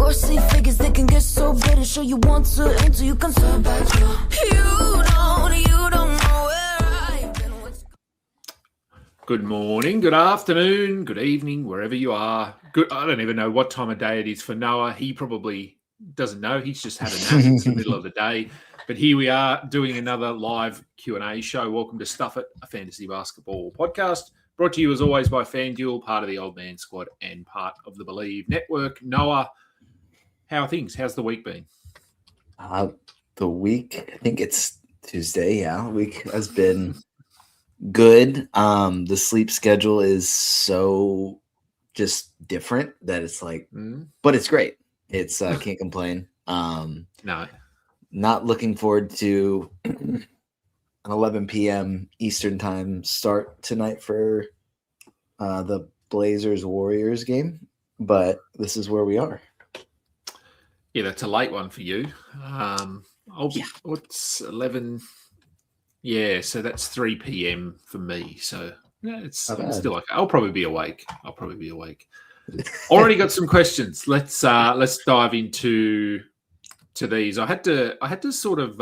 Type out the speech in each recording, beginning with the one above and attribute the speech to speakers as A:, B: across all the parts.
A: or see figures that can get so bitter. Sure you want to until you can turn back. You don't know where I've been.
B: Good morning, good afternoon, good evening, wherever you are. I don't even know what time of day it is for Noah. He probably doesn't know. He's just had a nap. It's the middle of the day. But here we are doing another live Q&A show. Welcome to Stuff It, a fantasy basketball podcast. Brought to you as always by FanDuel, part of the Old Man Squad and part of the Believe Network. Noah, how are things? How's the week been?
C: The week, I think it's Tuesday. Yeah, the week has been good. The sleep schedule is so just different that it's like, but it's great. It's can't complain.
B: No,
C: not looking forward to an 11 p.m. Eastern time start tonight for the Blazers Warriors game, but this is where we are.
B: Yeah, that's a late one for you. What's 11? Yeah, so that's 3 p.m. for me. So yeah, it's still okay. I'll probably be awake. Already got some questions. Let's dive into these. I had to sort of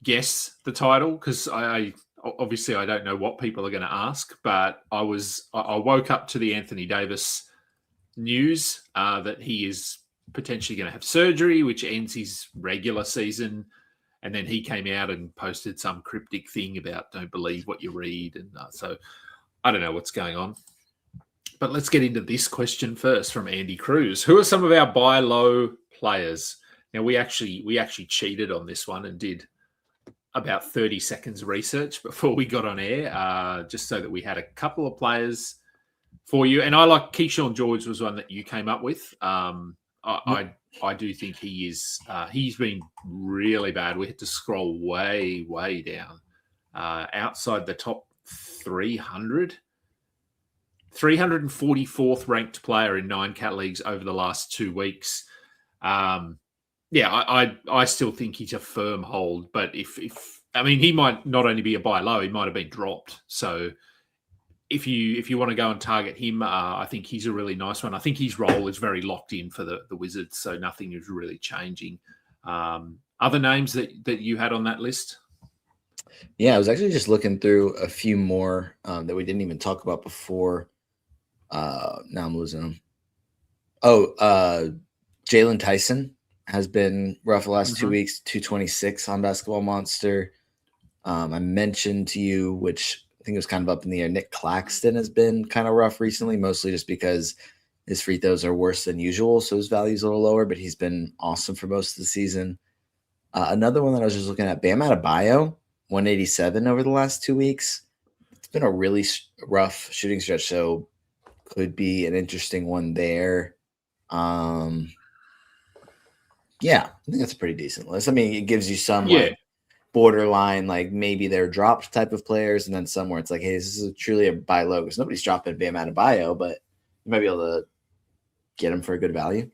B: guess the title because I obviously I don't know what people are going to ask, but I woke up to the Anthony Davis news that he is potentially going to have surgery, which ends his regular season. And then he came out and posted some cryptic thing about don't believe what you read. And so I don't know what's going on. But let's get into this question first from Andy Cruz. Who are some of our buy low players? Now, we actually cheated on this one and did about 30 seconds research before we got on air, just so that we had a couple of players for you. And I like Keyshawn George was one that you came up with. I do think he is. He's been really bad. We had to scroll way, way down, outside the top 300. 344th ranked player in 9-cat leagues over the last 2 weeks. I still think he's a firm hold. But if he might not only be a buy low, he might have been dropped. So if you want to go and target him, I think he's a really nice one. I think his role is very locked in for the Wizards, so nothing is really changing. Other names that you had on that list?
C: Yeah, I was actually just looking through a few more that we didn't even talk about before. Now I'm losing them. Jalen Tyson has been rough the last 2 weeks, 226 on Basketball Monster. I mentioned to you, which I think it was kind of up in the air, Nick Claxton has been kind of rough recently, mostly just because his free throws are worse than usual, so his value's a little lower, but he's been awesome for most of the season. Another one that I was just looking at, Bam Adebayo, 187 over the last 2 weeks. It's been a really rough shooting stretch, so could be an interesting one there. I think that's a pretty decent list. I mean, it gives you some borderline, like maybe they're dropped type of players, and then somewhere it's like, hey, this is truly a buy low because nobody's dropping Bam Adebayo, but you might be able to get him for a good value.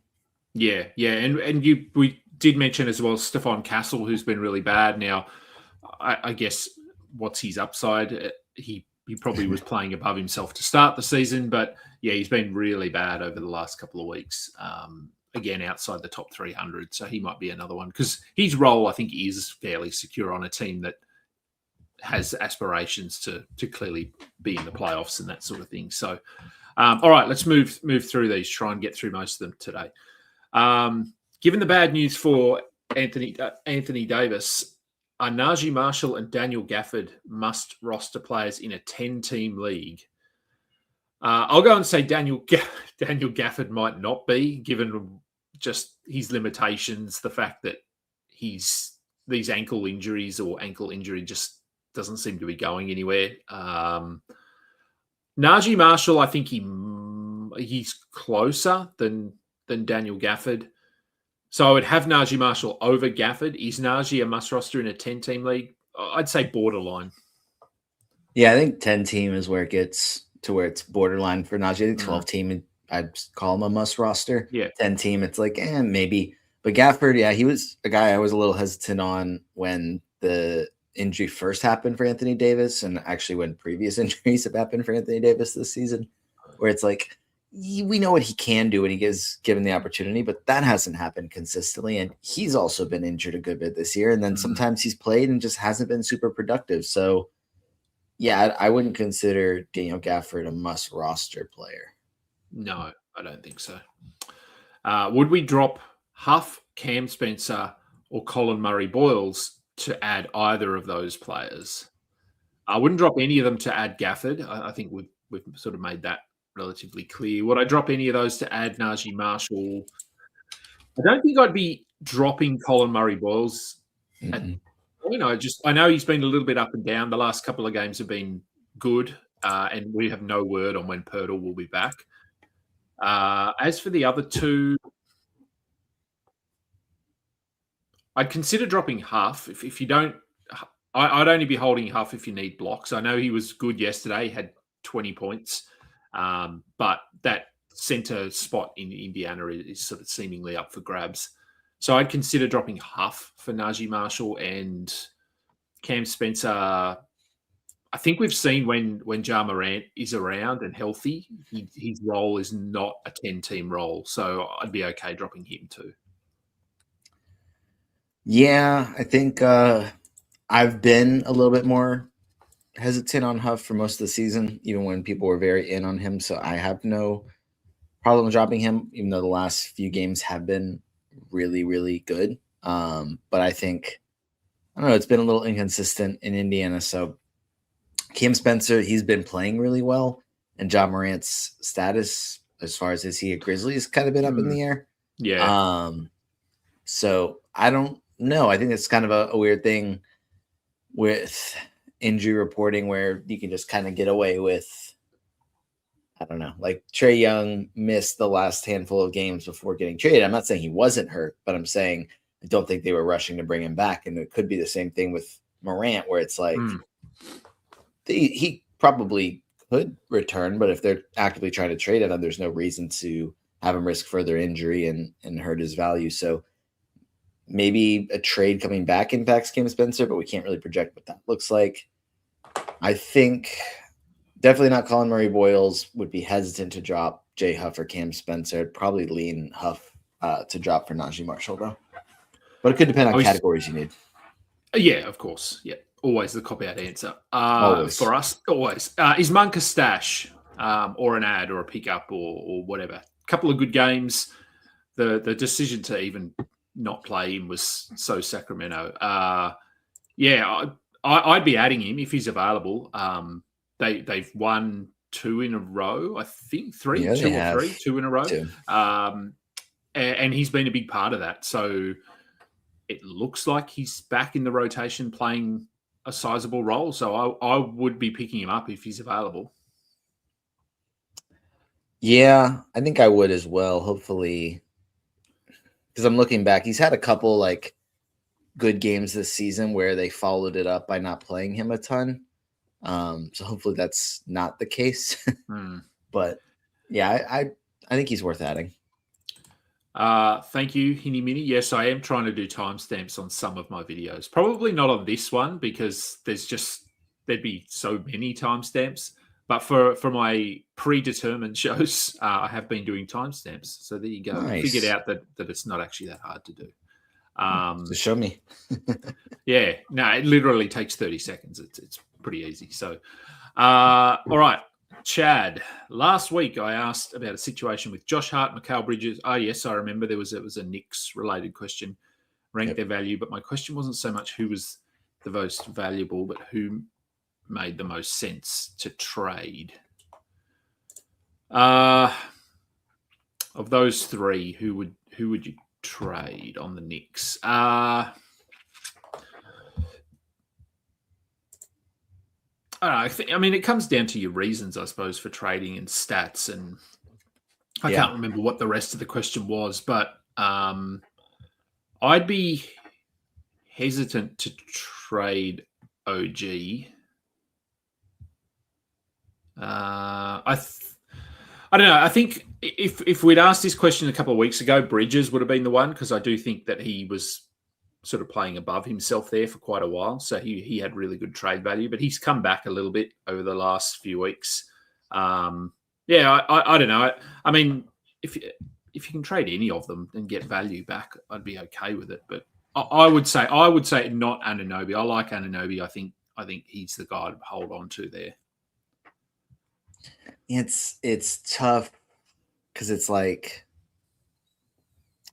B: Yeah, and we did mention as well Stephon Castle, who's been really bad. Now, I guess what's his upside? He probably was playing above himself to start the season, but yeah, he's been really bad over the last couple of weeks. Again, outside the top 300, so he might be another one because his role, I think, is fairly secure on a team that has aspirations to clearly be in the playoffs and that sort of thing. So, all right, let's move through these. Try and get through most of them today. Given the bad news for Anthony Davis, are Najee Marshall and Daniel Gafford must roster players in a 10-team league? I'll go and say Daniel Gafford might not be, given just his limitations, the fact that these ankle injury just doesn't seem to be going anywhere. Najee Marshall, I think he's closer than Daniel Gafford. So I would have Najee Marshall over Gafford. Is Najee a must roster in a 10-team league? I'd say borderline.
C: Yeah, I think 10-team is where it gets to where it's borderline for Najee. I think 12-team, I'd call him a must roster.
B: Yeah.
C: 10-team, it's like, maybe. But Gafford, yeah, he was a guy I was a little hesitant on when the injury first happened for Anthony Davis, and actually when previous injuries have happened for Anthony Davis this season, where it's like, we know what he can do when he gets given the opportunity, but that hasn't happened consistently. And he's also been injured a good bit this year. And then sometimes he's played and just hasn't been super productive. So, yeah, I wouldn't consider Daniel Gafford a must roster player.
B: No, I don't think so. Would we drop Huff, Cam Spencer, or Collin Murray-Boyles to add either of those players? I wouldn't drop any of them to add Gafford. I think we've sort of made that relatively clear. Would I drop any of those to add Najee Marshall? I don't think I'd be dropping Collin Murray-Boyles. I know he's been a little bit up and down. The last couple of games have been good, and we have no word on when Pirtle will be back. As for the other two, I'd consider dropping Huff. If you don't, I'd only be holding Huff if you need blocks. I know he was good yesterday, had 20 points, but that center spot in Indiana is sort of seemingly up for grabs. So I'd consider dropping Huff for Najee Marshall and Cam Spencer. I think we've seen when Ja Morant is around and healthy, his role is not a 10-team role. So I'd be okay dropping him too.
C: Yeah, I think I've been a little bit more hesitant on Huff for most of the season, even when people were very in on him. So I have no problem dropping him, even though the last few games have been really, really good. But I think, I don't know, it's been a little inconsistent in Indiana. So Cam Spencer, he's been playing really well. And Ja Morant's status, as far as is he a Grizzly, has kind of been up in the air.
B: Yeah.
C: So I don't know. I think it's kind of a weird thing with injury reporting where you can just kind of get away with, I don't know, like Trae Young missed the last handful of games before getting traded. I'm not saying he wasn't hurt, but I'm saying I don't think they were rushing to bring him back. And it could be the same thing with Morant, where it's like he probably could return, but if they're actively trying to trade him, there's no reason to have him risk further injury and hurt his value. So maybe a trade coming back impacts Cam Spencer, but we can't really project what that looks like. I think definitely not Collin Murray-Boyles. Would be hesitant to drop Jay Huff or Cam Spencer. I'd probably lean Huff to drop for Najee Marshall, though. But it could depend on categories you need.
B: Yeah, of course. Yeah, always the cop-out answer. For us, always. Is Monk a stash or an ad or a pickup or whatever? A couple of good games. The decision to even not play him was so Sacramento. I'd be adding him if he's available. They've won 2 in a row, I think 3 in a row.
C: 2.
B: And he's been a big part of that. So it looks like he's back in the rotation playing a sizable role. So I would be picking him up if he's available.
C: Yeah, I think I would as well. Hopefully, because I'm looking back, he's had a couple like good games this season where they followed it up by not playing him a ton. So hopefully that's not the case. But yeah, I think he's worth adding.
B: Thank you, Hinny Mini. Yes, I am trying to do timestamps on some of my videos. Probably not on this one because there'd be so many timestamps. But for my predetermined shows, I have been doing timestamps. So there you go.
C: Nice.
B: I figured out that it's not actually that hard to do.
C: So show me.
B: Yeah, no, it literally takes 30 seconds. It's pretty easy. So, all right, Chad. Last week I asked about a situation with Josh Hart, Mikal Bridges. Oh yes, I remember it was a Knicks related question. Rank their value, but my question wasn't so much who was the most valuable, but who made the most sense to trade. Of those three, who would you trade on the Knicks? I don't know. I mean, it comes down to your reasons, I suppose, for trading and stats. And I can't remember what the rest of the question was, but I'd be hesitant to trade OG. I don't know. I think if we'd asked this question a couple of weeks ago, Bridges would have been the one, because I do think that he was sort of playing above himself there for quite a while. So he had really good trade value, but he's come back a little bit over the last few weeks. Yeah, I don't know. I mean, if you can trade any of them and get value back, I'd be okay with it. But I would say not Anunoby. I like Anunoby. I think he's the guy to hold on to there.
C: It's tough because it's like,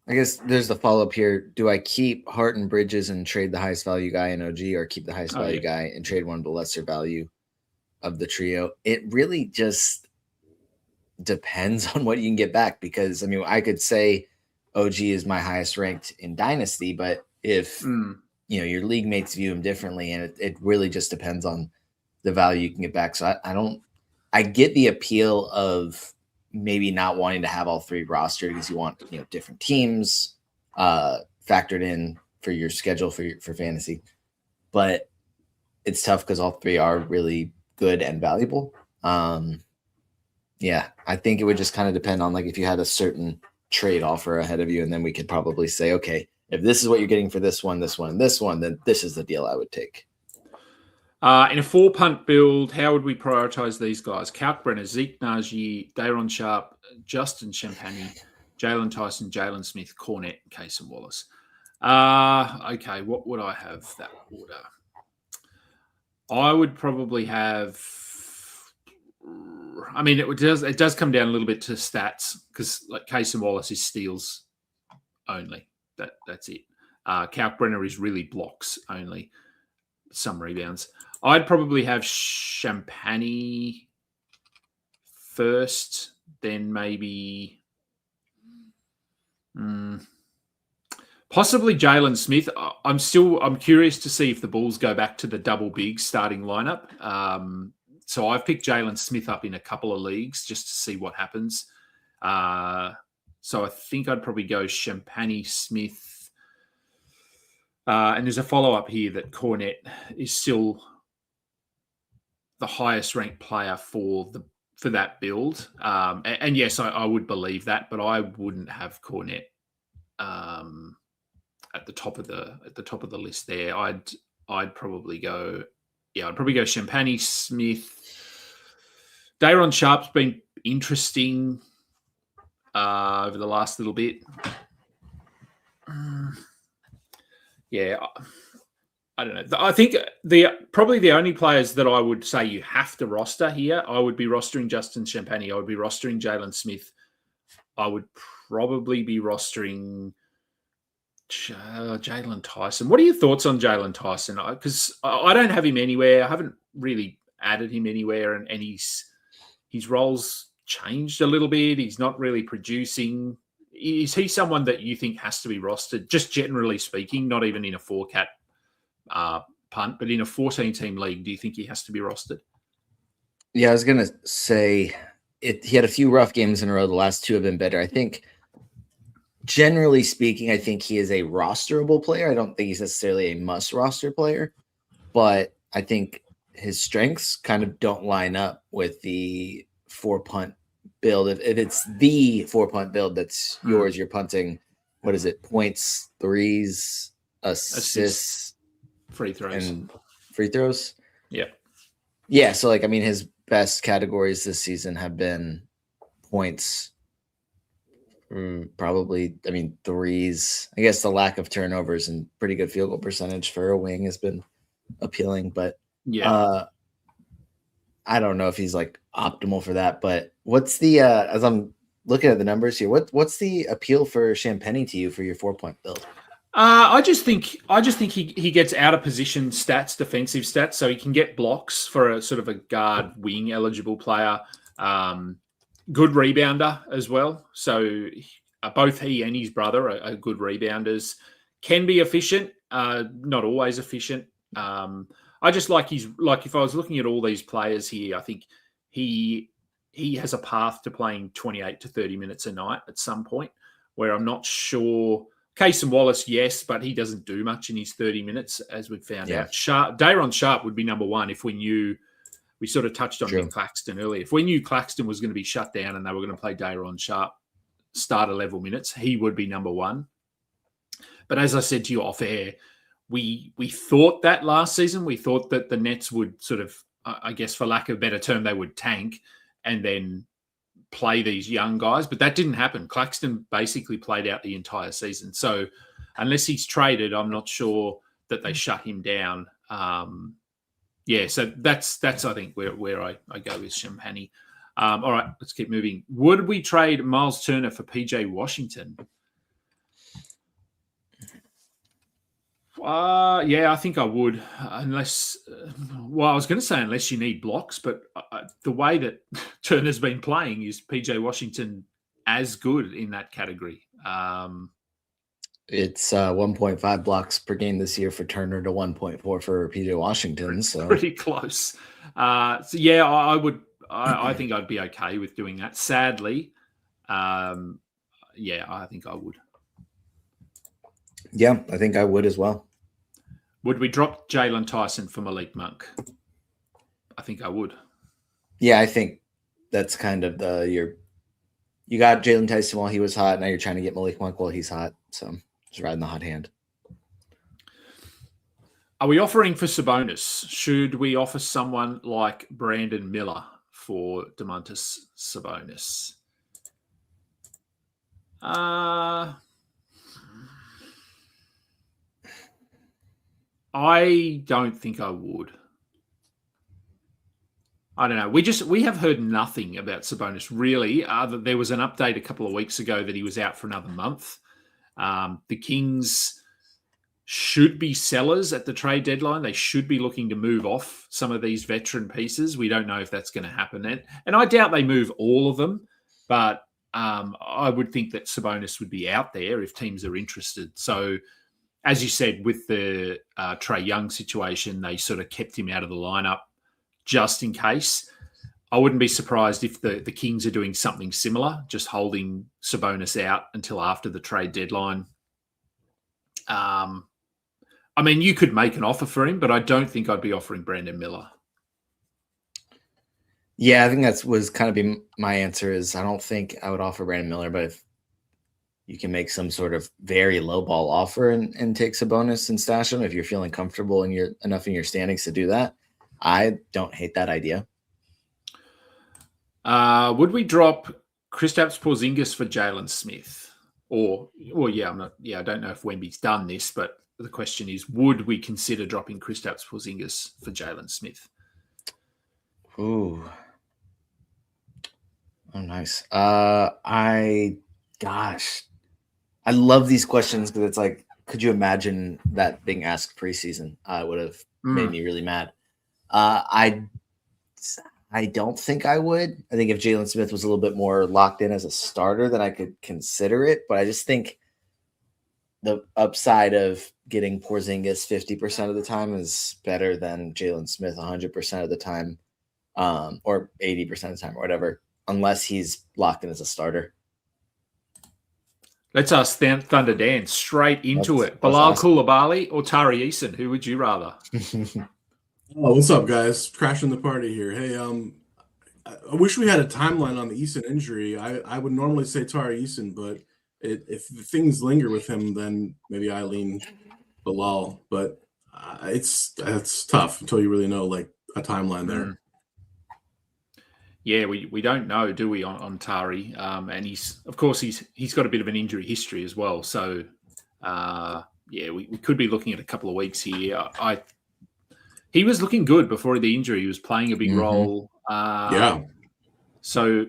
C: I guess there's the follow up here. Do I keep Hart and Bridges and trade the highest value guy in OG, or keep the highest value guy and trade one of the lesser value of the trio? It really just depends on what you can get back, because I mean, I could say OG is my highest ranked in Dynasty, but if your league mates view him differently, and it really just depends on the value you can get back. So I get the appeal of maybe not wanting to have all three rostered because you want different teams factored in for your schedule for fantasy, but it's tough because all three are really good and valuable. Yeah, I think it would just kind of depend on like if you had a certain trade offer ahead of you, and then we could probably say, okay, if this is what you're getting for this one, and this one, then this is the deal I would take.
B: In a 4-punt build, how would we prioritize these guys? Kalkbrenner, Zeke Nagy, Daron Sharp, Justin Champagny, Jalen Tyson, Jalen Smith, Cornette, Casey Wallace. Okay, what would I have that order? I would probably have... I mean, it does come down a little bit to stats, because like Casey Wallace is steals only. That's it. Kalkbrenner is really blocks only. Some rebounds. I'd probably have Champagny first, then maybe possibly Jalen Smith. I'm curious to see if the Bulls go back to the double big starting lineup. So I've picked Jalen Smith up in a couple of leagues just to see what happens. So I think I'd probably go Champagny, Smith. And there's a follow-up here that Cornette is still the highest ranked player for that build. And yes, I would believe that, but I wouldn't have Cornette at the top of the list there. I'd probably go Champagny, Smith. Daron Sharp's been interesting over the last little bit. Yeah, I don't know. I think probably the only players that I would say you have to roster here, I would be rostering Justin Champagny. I would be rostering Jalen Smith. I would probably be rostering Jalen Tyson. What are your thoughts on Jalen Tyson? Because I don't have him anywhere. I haven't really added him anywhere, and his role's changed a little bit. He's not really producing. Is he someone that you think has to be rostered, just generally speaking, not even in a 4-cat punt, but in a 14-team league, do you think he has to be rostered?
C: Yeah, I was going to say he had a few rough games in a row. The last two have been better. I think, generally speaking, I think he is a rosterable player. I don't think he's necessarily a must-roster player, but I think his strengths kind of don't line up with the 4-punt build. If it's the 4-punt build that's yours, you're punting, what is it, points, threes, assists,
B: free
C: throws. Yeah, so like, I mean, his best categories this season have been points, probably, I mean, threes. I guess the lack of turnovers and pretty good field goal percentage for a wing has been appealing, but I don't know if he's like optimal for that. But what's the as I'm looking at the numbers here, what's the appeal for Champagny to you for your 4-point build?
B: I just think he gets out of position stats, defensive stats, so he can get blocks for a sort of a guard wing eligible player. Good rebounder as well. So both he and his brother are good rebounders. Can be efficient, not always efficient. I just like if I was looking at all these players here, I think he has a path to playing 28 to 30 minutes a night at some point, where I'm not sure. Casey Wallace, yes, but he doesn't do much in his 30 minutes, as we found out. Daron Sharp would be number one if we knew. We sort of touched on Nick Claxton earlier. If we knew Claxton was going to be shut down and they were going to play Daron Sharp starter level minutes, he would be number one. But as I said to you off air, we thought that last season. We thought that the Nets would sort of, I guess for lack of a better term, they would tank and then play these young guys, but that didn't happen. Claxton basically played out the entire season. So unless he's traded, I'm not sure that they shut him down. So that's I think where I go with Champagny. All right, let's keep moving. Would we trade Miles Turner for PJ Washington? I think I would, unless I was going to say unless you need blocks, but the way that Turner's been playing, is PJ Washington as good in that category?
C: It's 1.5 blocks per game this year for Turner to 1.4 for PJ Washington. So
B: pretty close. I would. I think I'd be okay with doing that. Sadly, I think I would.
C: Yeah, I think I would as well.
B: Would we drop Jalen Tyson for Malik Monk? I think I would.
C: Yeah, I think that's kind of you got Jalen Tyson while he was hot. Now you're trying to get Malik Monk while he's hot. So just riding the hot hand.
B: Are we offering for Sabonis? Should we offer someone like Brandon Miller for Domantas Sabonis? I don't think I would. I don't know. We have heard nothing about Sabonis really. There was an update a couple of weeks ago that he was out for another month. The Kings should be sellers at the trade deadline. They should be looking to move off some of these veteran pieces. We don't know if that's going to happen. And I doubt they move all of them, but I would think that Sabonis would be out there if teams are interested. So, as you said, with the Trae Young situation, they sort of kept him out of the lineup just in case. I wouldn't be surprised if the Kings are doing something similar, just holding Sabonis out until after the trade deadline. You could make an offer for him, but I don't think I'd be offering Brandon Miller.
C: Yeah, I think that was kind of be my answer is I don't think I would offer Brandon Miller, but if you can make some sort of very low ball offer and take Sabonis and stash him if you're feeling comfortable and you're enough in your standings to do that. I don't hate that idea.
B: Would we drop Kristaps Porzingis for Jalen Smith? I don't know if Wemby's done this, but the question is, would we consider dropping Kristaps Porzingis for Jalen Smith?
C: Ooh. Oh, nice. I love these questions because it's like, could you imagine that being asked preseason? I would have made me really mad. I don't think I would. I think if Jalen Smith was a little bit more locked in as a starter, then I could consider it. But I just think the upside of getting Porzingis 50% of the time is better than Jalen Smith 100% of the time, or 80% of the time, or whatever, unless he's locked in as a starter.
B: Let's ask Thunder Dan straight into it. Bilal Coulibaly or Tari Eason? Who would you rather?
D: Oh, what's up, guys? Crashing the party here. Hey, I wish we had a timeline on the Eason injury. I would normally say Tari Eason, but if things linger with him, then maybe I lean Bilal. But it's tough until you really know like a timeline there.
B: Yeah, we don't know, do we, on Tari? And he's got a bit of an injury history as well. So we could be looking at a couple of weeks here. He was looking good before the injury. He was playing a big role. So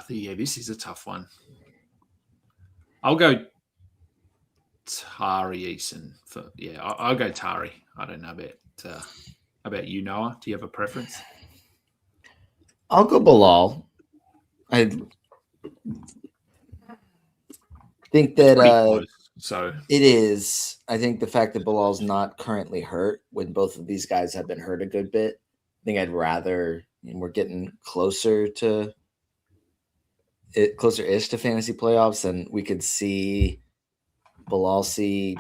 B: this is a tough one. I'll go Tari Eason I'll go Tari. I don't know about you, Noah. Do you have a preference?
C: I'll go Bilal. I think that it is. I think the fact that Bilal's not currently hurt when both of these guys have been hurt a good bit, I think I'd rather, we're getting closer-ish to fantasy playoffs, and we could see Bilal I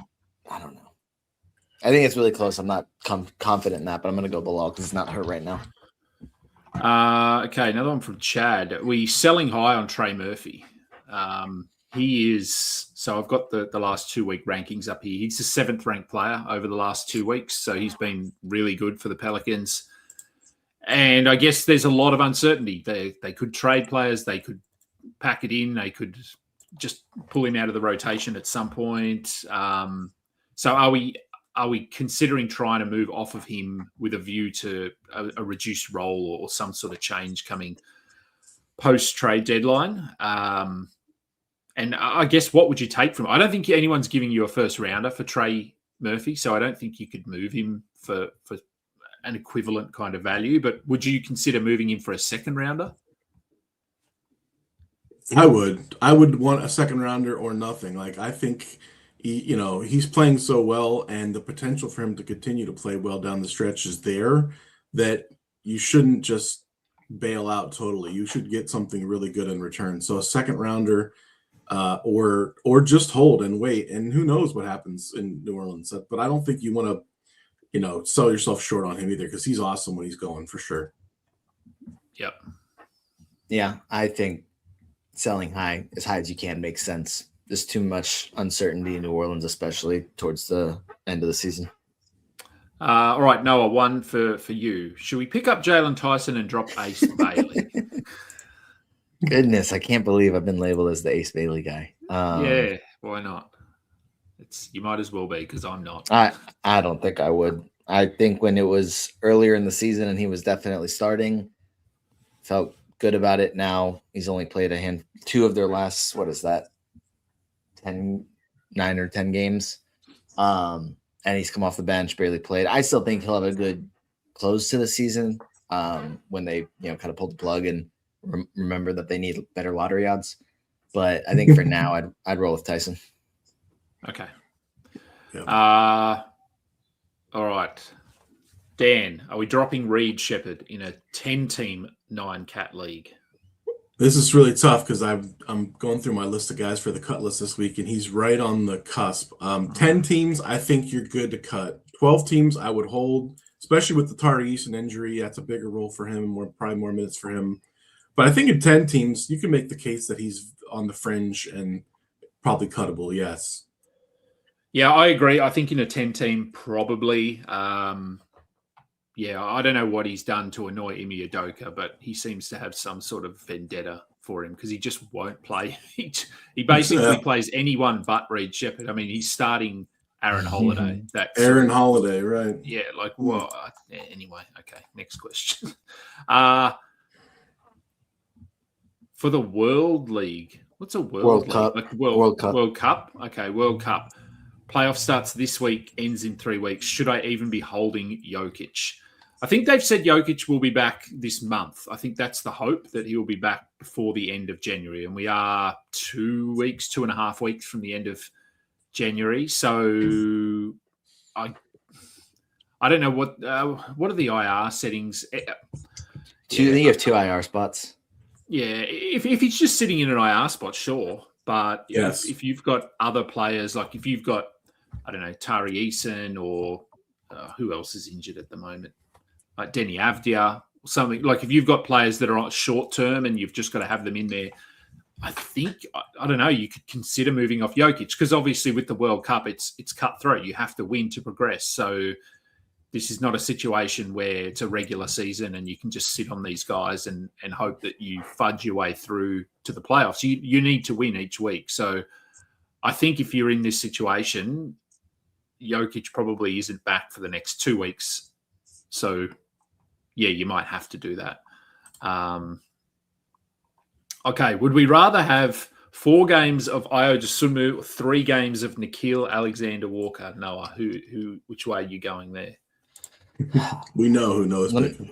C: don't know. I think it's really close. I'm not confident in that, but I'm going to go Bilal because he's not hurt right now.
B: Okay, another one from Chad. We selling high on Trey Murphy. He is, so I've got the last 2 week rankings up here. He's the 7th ranked player over the last 2 weeks. So he's been really good for the Pelicans. And I guess there's a lot of uncertainty. They could trade players, they could pack it in, they could just pull him out of the rotation at some point. So are we considering trying to move off of him with a view to a reduced role or some sort of change coming post-trade deadline? And I guess what would you take from it? I don't think anyone's giving you a first rounder for Trey Murphy, so I don't think you could move him for an equivalent kind of value. But would you consider moving him for a second rounder?
D: I would want a second rounder or nothing. Like, I think he's playing so well, and the potential for him to continue to play well down the stretch is there, that you shouldn't just bail out totally. You should get something really good in return. So a second rounder, or just hold and wait, and who knows what happens in New Orleans. But I don't think you want to, sell yourself short on him either, because he's awesome when he's going, for sure.
B: Yep.
C: Yeah, I think selling as high as you can makes sense. There's too much uncertainty in New Orleans, especially towards the end of the season.
B: All right, Noah, one for you. Should we pick up Jalen Tyson and drop Ace Bailey?
C: Goodness, I can't believe I've been labeled as the Ace Bailey guy.
B: Yeah, why not? You might as well be, because I'm not.
C: I don't think I would. I think when it was earlier in the season and he was definitely starting, felt good about it. Now he's only played two of their last, 9 or 10 games. And he's come off the bench, barely played. I still think he'll have a good close to the season when they, kind of pull the plug and remember that they need better lottery odds. But I think for now, I'd roll with Tyson.
B: Okay.
D: Yeah.
B: All right. Dan, are we dropping Reed Shepherd in a 10-team 9-cat league?
D: This is really tough because I'm going through my list of guys for the cut list this week, and he's right on the cusp. 10 teams, I think you're good to cut. 12 teams, I would hold, especially with the Tari Eason injury. That's a bigger role for him, probably more minutes for him. But I think in 10 teams, you can make the case that he's on the fringe and probably cuttable, yes.
B: Yeah, I agree. I think in a 10-team, probably. I don't know what he's done to annoy Ime Udoka, but he seems to have some sort of vendetta for him because he just won't play. He basically plays anyone but Reed Shepherd. I mean, he's starting Aaron Holiday.
D: Aaron Holiday, right.
B: Yeah, anyway, okay, next question. For the World League, what's a World League?
C: Cup?
B: Like
C: World Cup.
B: World Cup? Okay, World Cup. Playoff starts this week, ends in 3 weeks. Should I even be holding Jokic? I think they've said Jokic will be back this month. I think that's the hope, that he will be back before the end of January. And we are 2.5 weeks from the end of January. So I don't know what are the IR settings.
C: You have 2 IR spots.
B: Yeah, if he's just sitting in an IR spot, sure. But
D: yes.
B: if you've got other players, like if you've got, I don't know, Tari Eason or who else is injured at the moment? Like Denny Avdia or something. Like if you've got players that are on short term and you've just got to have them in there, I think, I don't know, you could consider moving off Jokic because obviously with the World Cup, it's cutthroat. You have to win to progress. So this is not a situation where it's a regular season and you can just sit on these guys and hope that you fudge your way through to the playoffs. You need to win each week. So I think if you're in this situation, Jokic probably isn't back for the next 2 weeks. So, yeah, you might have to do that. Okay, would we rather have 4 games of Ayo Dosunmu or 3 games of Nickeil Alexander-Walker? Noah, which way are you going there?
D: We know who Noah's picking.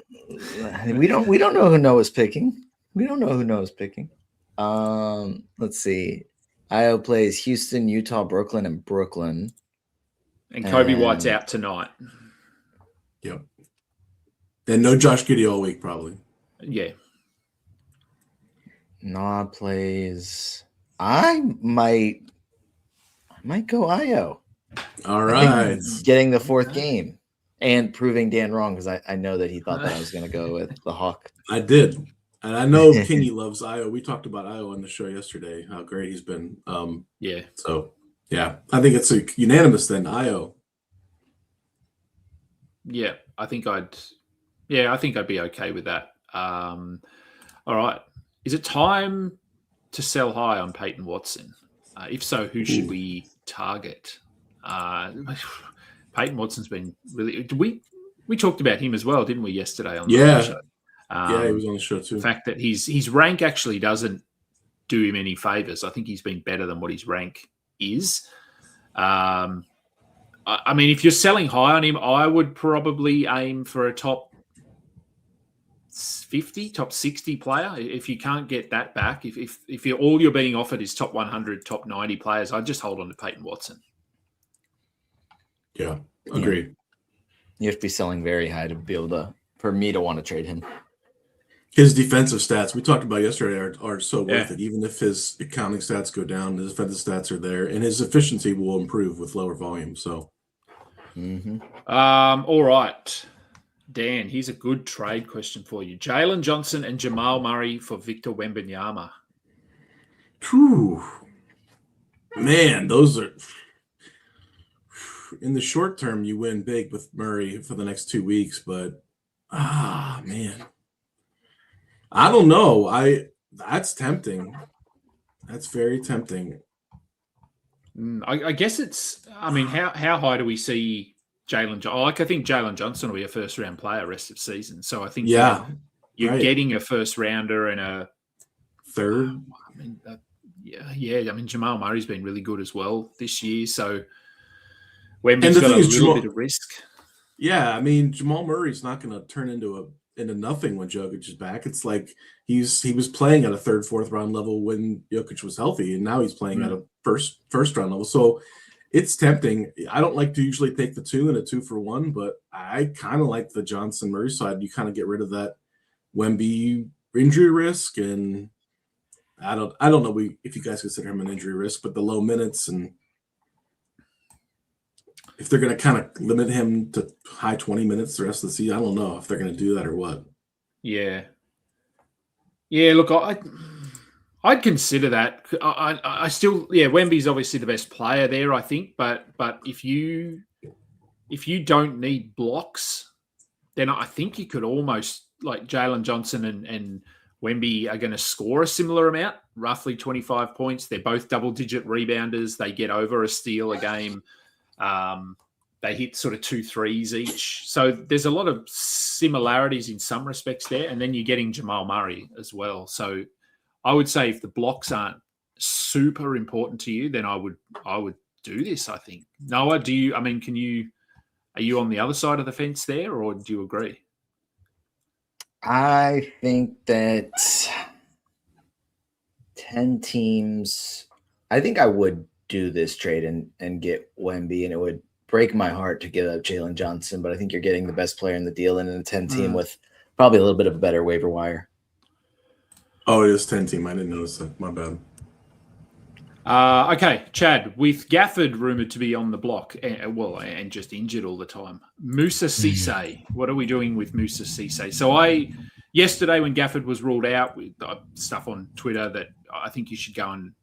C: We don't know who Noah's picking. We don't know who Noah's picking. Let's see. Ayo plays Houston, Utah, Brooklyn, and Brooklyn.
B: And Kobe White's out tonight.
D: Yep. And no Josh Giddey all week, probably.
B: Yeah.
C: Noah plays. I might go Ayo.
D: All right.
C: Getting the 4th game. And proving Dan wrong because I know that he thought that I was going to go with the Hawk.
D: I did. And I know Kingy loves Ayo. We talked about Ayo on the show yesterday, how great he's been.
B: Yeah.
D: So, yeah, I think it's a unanimous then, Ayo.
B: Yeah, I think I'd Yeah, I think I'd be okay with that. All right. Is it time to sell high on Peyton Watson? If so, who should we target? Peyton Watson's been really. We talked about him as well, didn't we, yesterday on the show?
D: Yeah, he was on the show too.
B: The fact that his rank actually doesn't do him any favors. I think he's been better than what his rank is. I mean, if you're selling high on him, I would probably aim for a top 50, top 60 player. If you can't get that back, if all you're being offered is top 100, top 90 players, I'd just hold on to Peyton Watson.
D: Yeah, agreed.
C: You have to be selling very high to be able for me to want to trade him.
D: His defensive stats we talked about yesterday are so worth it. Even if his accounting stats go down, his defensive stats are there, and his efficiency will improve with lower volume. So,
B: all right, Dan. Here's a good trade question for you: Jalen Johnson and Jamal Murray for Victor Wembanyama.
D: Whew. Man, those are in the short term. You win big with Murray for the next 2 weeks, but man. I don't know. That's tempting. That's very tempting.
B: I guess it's. I mean, how high do we see Jalen? I think Jalen Johnson will be a first round player rest of season. So I think you're getting a first rounder and a
D: third.
B: I mean, I mean, Jamal Murray's been really good as well this year. So Wemby's got a little bit of risk.
D: Yeah, I mean, Jamal Murray's not going to turn into nothing when Jokic is back. It's like he was playing at a third, fourth round level when Jokic was healthy, and now he's playing at a first round level. So it's tempting. I don't like to usually take the 2 and a 2-for-1, but I kind of like the Johnson Murray side. You kind of get rid of that Wemby injury risk, and I don't know if you guys consider him an injury risk, but the low minutes and if they're going to kind of limit him to high 20 minutes the rest of the season, I don't know if they're going to do that or what.
B: Yeah. Yeah, look, I'd consider that. I still, Wemby's obviously the best player there, I think. But if you don't need blocks, then I think you could almost, like Jalen Johnson and Wemby are going to score a similar amount, roughly 25 points. They're both double-digit rebounders. They get over a steal a game. They hit sort of 2 threes each. So there's a lot of similarities in some respects there. And then you're getting Jamal Murray as well. So I would say if the blocks aren't super important to you, then I would do this, I think. Noah, are you on the other side of the fence there, or do you agree?
C: I think that 10 teams, I think I would do this trade and get Wemby, and it would break my heart to give up Jalen Johnson, but I think you're getting the best player in the deal and in a 10 team with probably a little bit of a better waiver wire.
D: Oh, it is 10 team. I didn't notice that. My bad.
B: Okay, Chad, with Gafford rumored to be on the block, and just injured all the time, Moussa Cisse, what are we doing with Moussa Cisse? So yesterday when Gafford was ruled out, with stuff on Twitter that I think you should go and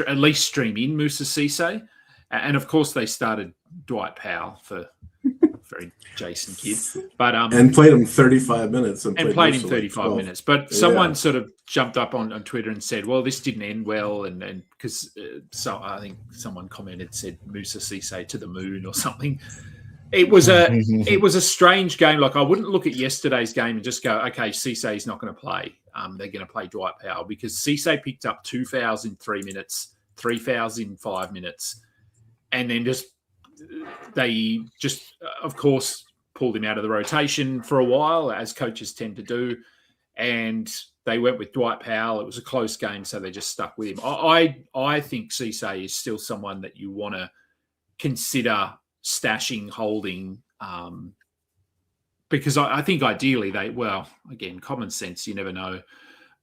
B: at least stream in Moussa Cisse. And of course, they started Dwight Powell for very Jason kid, but
D: and played him 35 minutes
B: and played him 35 minutes. But someone sort of jumped up on Twitter and said, "Well, this didn't end well," and because so I think someone said Moussa Cisse to the moon or something. It was a strange game. Like I wouldn't look at yesterday's game and just go, "Okay, Cisse is not going to play. They're going to play Dwight Powell," because Cisse picked up 2 fouls in 3 minutes, 3 fouls in 5 minutes. And then they of course, pulled him out of the rotation for a while, as coaches tend to do. And they went with Dwight Powell. It was a close game, so they just stuck with him. I think Cisse is still someone that you want to consider stashing, holding, because I think ideally again, common sense, you never know.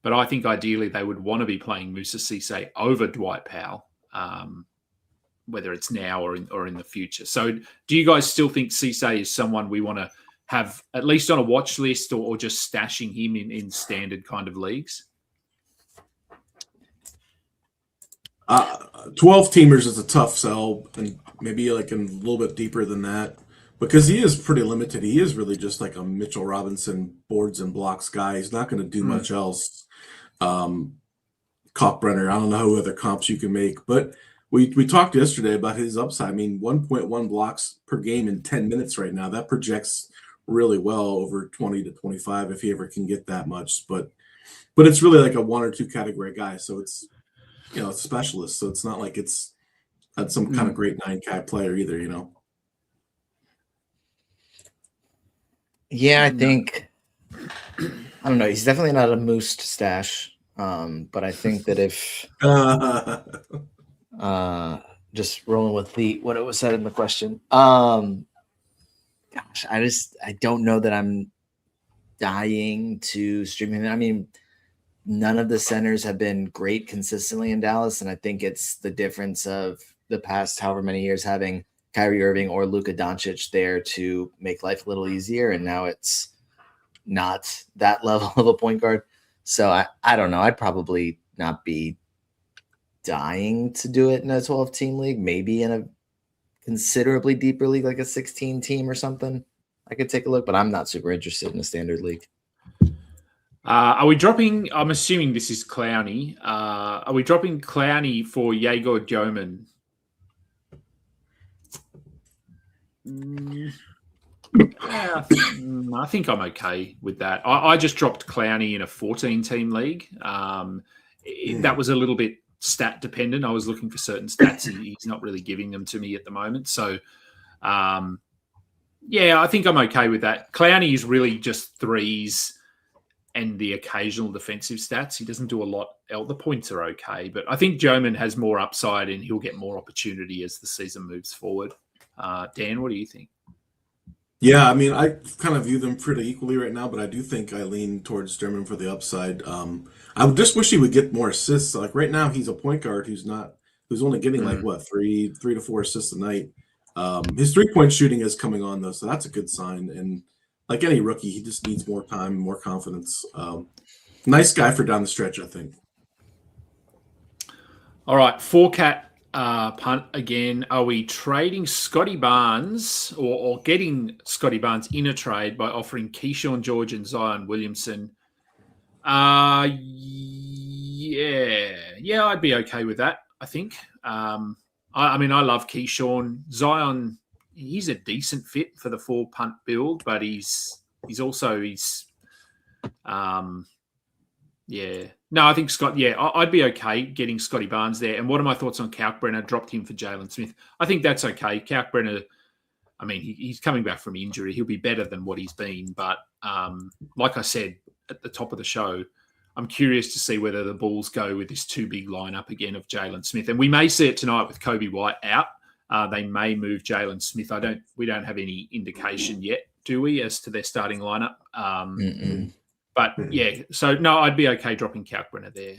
B: But I think ideally they would want to be playing Moussa Cisse over Dwight Powell. Whether it's now or in the future. So do you guys still think Cisse is someone we want to have at least on a watch list or just stashing him in standard kind of leagues? 12
D: teamers is a tough sell, and maybe like a little bit deeper than that. because he is pretty limited. He is really just like a Mitchell Robinson boards and blocks guy. He's not going to do much else. Kalkbrenner, I don't know who other comps you can make, but we talked yesterday about his upside. I mean, 1.1 blocks per game in 10 minutes right now. That projects really well over 20 to 25 if he ever can get that much. But it's really like a 1 or 2 category guy. So it's, it's a specialist. So it's not like it's some kind of great 9K player either,
C: Yeah, I think, I don't know. He's definitely not a moose stash. But I think that if just rolling with what it was said in the question, gosh, I don't know that I'm dying to stream him. I mean, none of the centers have been great consistently in Dallas, and I think it's the difference of the past however many years having Kyrie Irving or Luka Doncic there to make life a little easier, and now it's not that level of a point guard. So I don't know. I'd probably not be dying to do it in a 12-team league, maybe in a considerably deeper league, like a 16-team or something. I could take a look, but I'm not super interested in a standard league.
B: Are we dropping, I'm assuming this is Clowney. Are we dropping Clowney for Yegor Djoman? I think I'm okay with that. I just dropped Clowney in a 14-team league. That was a little bit stat dependent. I was looking for certain stats. He's not really giving them to me at the moment. So, I think I'm okay with that. Clowney is really just threes and the occasional defensive stats. He doesn't do a lot else. The points are okay. But I think Joman has more upside and he'll get more opportunity as the season moves forward. Dan, what do you think?
D: Yeah, I mean, I kind of view them pretty equally right now, but I do think I lean towards German for the upside. I would just wish he would get more assists. Like right now, he's a point guard who's only getting like three to 4 assists a night. His 3-point shooting is coming on though, so that's a good sign. And like any rookie, he just needs more time, more confidence. Nice guy for down the stretch, I think.
B: All right, 4-cat. Punt again. Are we trading Scotty Barnes or getting Scotty Barnes in a trade by offering Keyshawn George and Zion Williamson? Yeah, I'd be okay with that. I think. I mean, I love Keyshawn. Zion, he's a decent fit for the 4-punt build, but he's yeah. No, I think Scott, I'd be okay getting Scotty Barnes there. And what are my thoughts on Kalkbrenner? Dropped him for Jalen Smith. I think that's okay. Kalkbrenner, I mean, he's coming back from injury. He'll be better than what he's been. But like I said at the top of the show, I'm curious to see whether the Bulls go with this 2 big lineup again of Jalen Smith. And we may see it tonight with Kobe White out. They may move Jalen Smith. We don't have any indication yet, do we, as to their starting lineup? But yeah, so no, I'd be okay dropping Kalkbrenner there.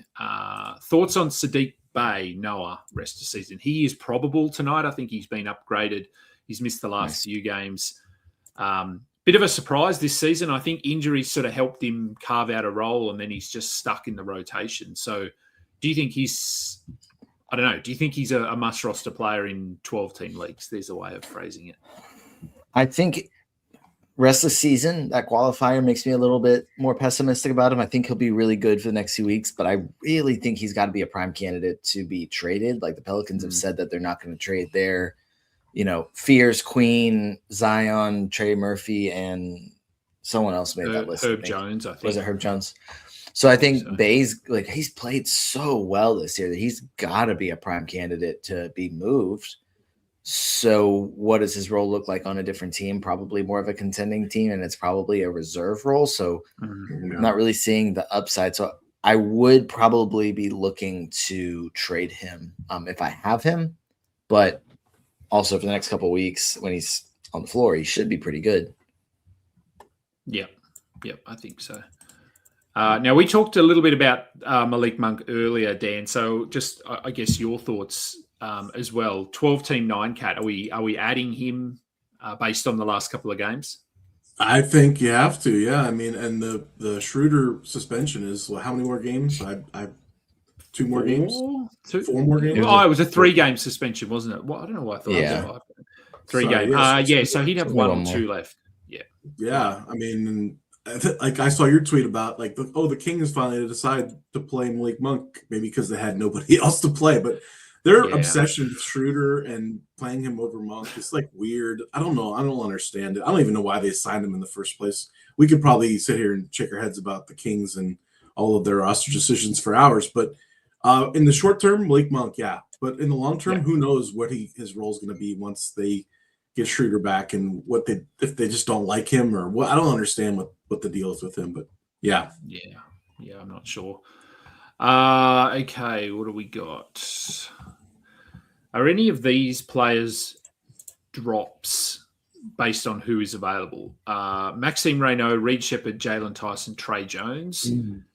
B: Thoughts on Sadiq Bey, Noah, rest of season? He is probable tonight. I think he's been upgraded. He's missed the last few games. Bit of a surprise this season. I think injuries sort of helped him carve out a role and then he's just stuck in the rotation. So do you think he's a must roster player in 12-team leagues? There's a way of phrasing it.
C: I think rest of the season, that qualifier makes me a little bit more pessimistic about him. I think he'll be really good for the next few weeks, but I really think he's got to be a prime candidate to be traded. Like the Pelicans have said that they're not going to trade their, Fears Queen, Zion, Trey Murphy, and someone else made that list.
B: Herb Jones, I think.
C: Was it Herb Jones? So I think Bay's he's played so well this year that he's got to be a prime candidate to be moved. So what does his role look like on a different team? Probably more of a contending team, and it's probably a reserve role. So I'm not really seeing the upside. So I would probably be looking to trade him if I have him. But also for the next couple of weeks when he's on the floor, he should be pretty good.
B: Yep, I think so. Now, we talked a little bit about Malik Monk earlier, Dan. So just, I guess, your thoughts as well. 12-team 9-cat, are we adding him based on the last couple of games?
D: I think you have to, yeah. I mean, and the Schroeder suspension is how many more games? I 2 more games? 4 more games?
B: Oh, it was a 3-game suspension, wasn't it? Well, I don't know why I thought it was 5. 3
D: Sorry,
B: games.
D: yes.
B: So he'd have
C: Only
B: one
C: one
B: or
C: more.
B: two left.
D: Yeah, I mean, like I saw your tweet about like the Kings finally decide to play Malik Monk, maybe because they had nobody else to play, but their
B: Yeah.
D: obsession with Schroeder and playing him over Monk is like weird. I don't know. I don't understand it. I don't even know why they signed him in the first place. We could probably sit here and shake our heads about the Kings and all of their roster decisions for hours, but in the short term, Malik Monk, yeah. But in the long term, who knows what his role is going to be once they get Schroeder back and if they just don't like him or what. I don't understand what the deal is with him, but yeah.
B: I'm not sure. Okay, what do we got? Are any of these players drops based on who is available? Maxime Reynaud, Reed Shepherd, Jalen Tyson, Trey Jones,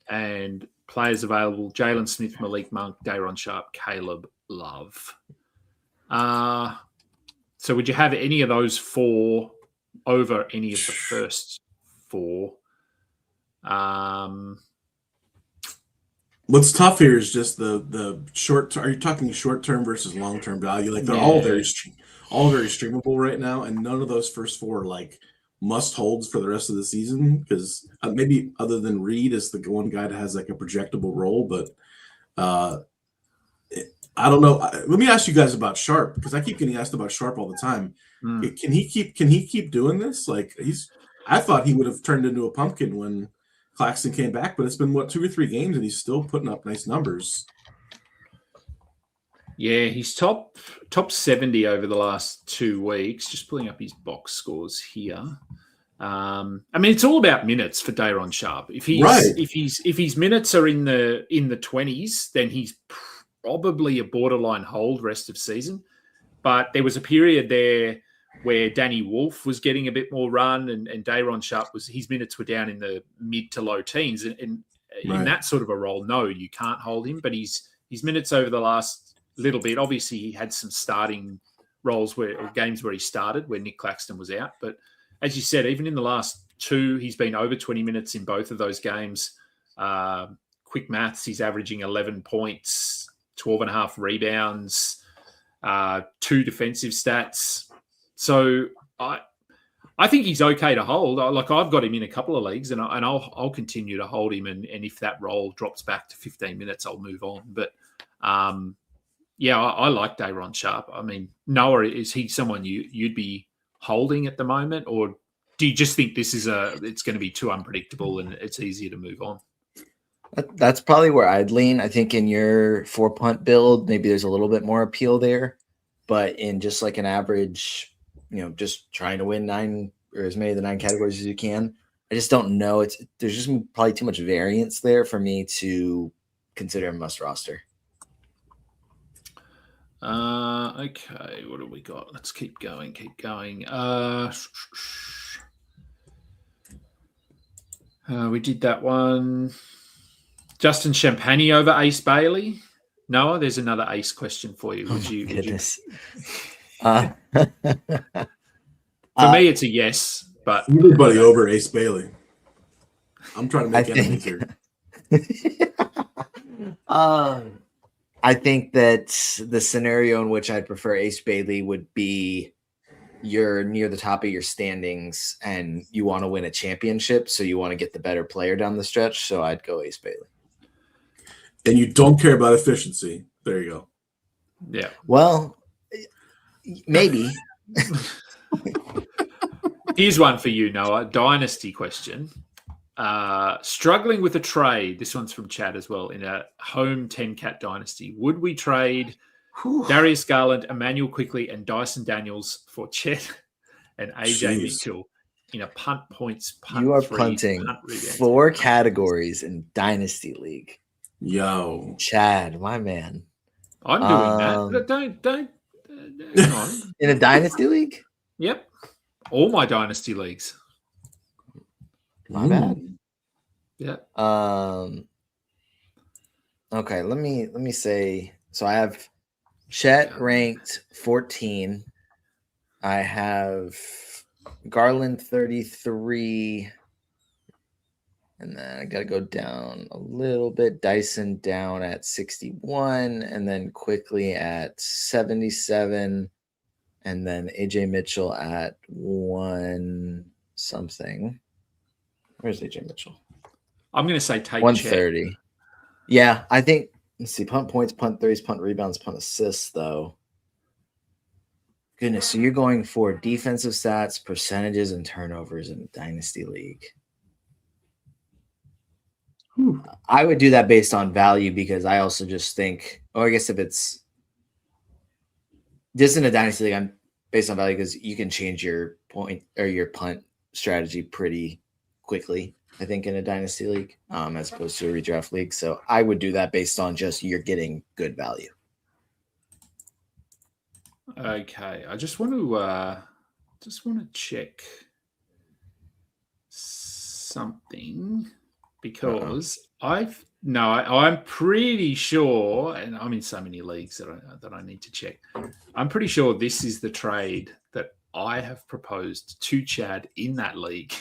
B: and players available: Jalen Smith, Malik Monk, Day'Ron Sharpe, Caleb Love. So would you have any of those four over any of the first four?
D: What's tough here is just the short. Are you talking short term versus long term value? Like they're all very streamable right now, and none of those first four are like must holds for the rest of the season because maybe other than Reed is the one guy that has like a projectable role, but I don't know. Let me ask you guys about Sharpe because I keep getting asked about Sharpe all the time. Can he keep doing this? Like I thought he would have turned into a pumpkin when Claxton came back, but it's been 2 or 3 games and he's still putting up nice numbers.
B: Yeah, he's top 70 over the last 2 weeks. Just pulling up his box scores here. I mean, it's all about minutes for Day'Ron Sharpe. If his minutes are in the 20s, then he's probably a borderline hold rest of season. But there was a period there where Danny Wolf was getting a bit more run and Day'Ron Sharpe his minutes were down in the mid to low teens. And in that sort of a role, no, you can't hold him. But his minutes over the last little bit, obviously he had some starting roles or games where he started where Nick Claxton was out. But as you said, even in the last 2, he's been over 20 minutes in both of those games. Quick maths, he's averaging 11 points, 12.5 rebounds, 2 defensive stats. So I think he's okay to hold. Like I've got him in a couple of leagues, and I'll continue to hold him. And if that role drops back to 15 minutes, I'll move on. But I like Day'Ron Sharpe. I mean, Noah, is he someone you'd be holding at the moment, or do you just think this is it's going to be too unpredictable and it's easier to move on?
C: That's probably where I'd lean. I think in your 4-punt build, maybe there's a little bit more appeal there, but in just like an average, just trying to win 9 or as many of the 9 categories as you can, I just don't know. There's just probably too much variance there for me to consider a must roster.
B: Okay, what do we got? Let's keep going. We did that one. Justin Champagny over Ace Bailey. Noah, there's another Ace question for you. Would you?
C: For
B: me, it's a yes, but
D: everybody over Ace Bailey. I'm trying to make enemies here.
C: I think that the scenario in which I'd prefer Ace Bailey would be you're near the top of your standings and you want to win a championship, so you want to get the better player down the stretch. So I'd go Ace Bailey.
D: And you don't care about efficiency. There you go.
B: Yeah.
C: Well, maybe.
B: Here's one for you, Noah. Dynasty question. Struggling with a trade. This one's from Chad as well. In a home 10-cat dynasty, would we trade Darius Garland, Emmanuel Quickley, and Dyson Daniels for Chet and AJ Mitchell in a punt points punt?
C: You are punting 4 categories in Dynasty League.
D: Yo,
C: Chad, my man.
B: I'm doing that. Don't. Hang on.
C: In a Dynasty League?
B: Yep. All my Dynasty leagues.
C: My bad.
B: Yeah.
C: Okay, let me say. So I have Chet ranked 14. I have Garland 33. And then I got to go down a little bit. Dyson down at 61. And then Quickly at 77. and then AJ Mitchell at 1 something. Where's AJ Mitchell?
B: I'm going to say take
C: 130. Yeah, I think. Let's see. Punt points, punt threes, punt rebounds, punt assists, though. Goodness, so you're going for defensive stats, percentages, and turnovers in a Dynasty League.
B: Whew.
C: I would do that based on value because I also just think, I guess if it's just in a Dynasty League, I'm based on value because you can change your point or your punt strategy pretty quickly, I think, in a Dynasty League as opposed to a redraft league. So I would do that based on just you're getting good value.
B: Okay, I just want to check something because I'm pretty sure, and I'm in so many leagues that I need to check. I'm pretty sure this is the trade that I have proposed to Chad in that league.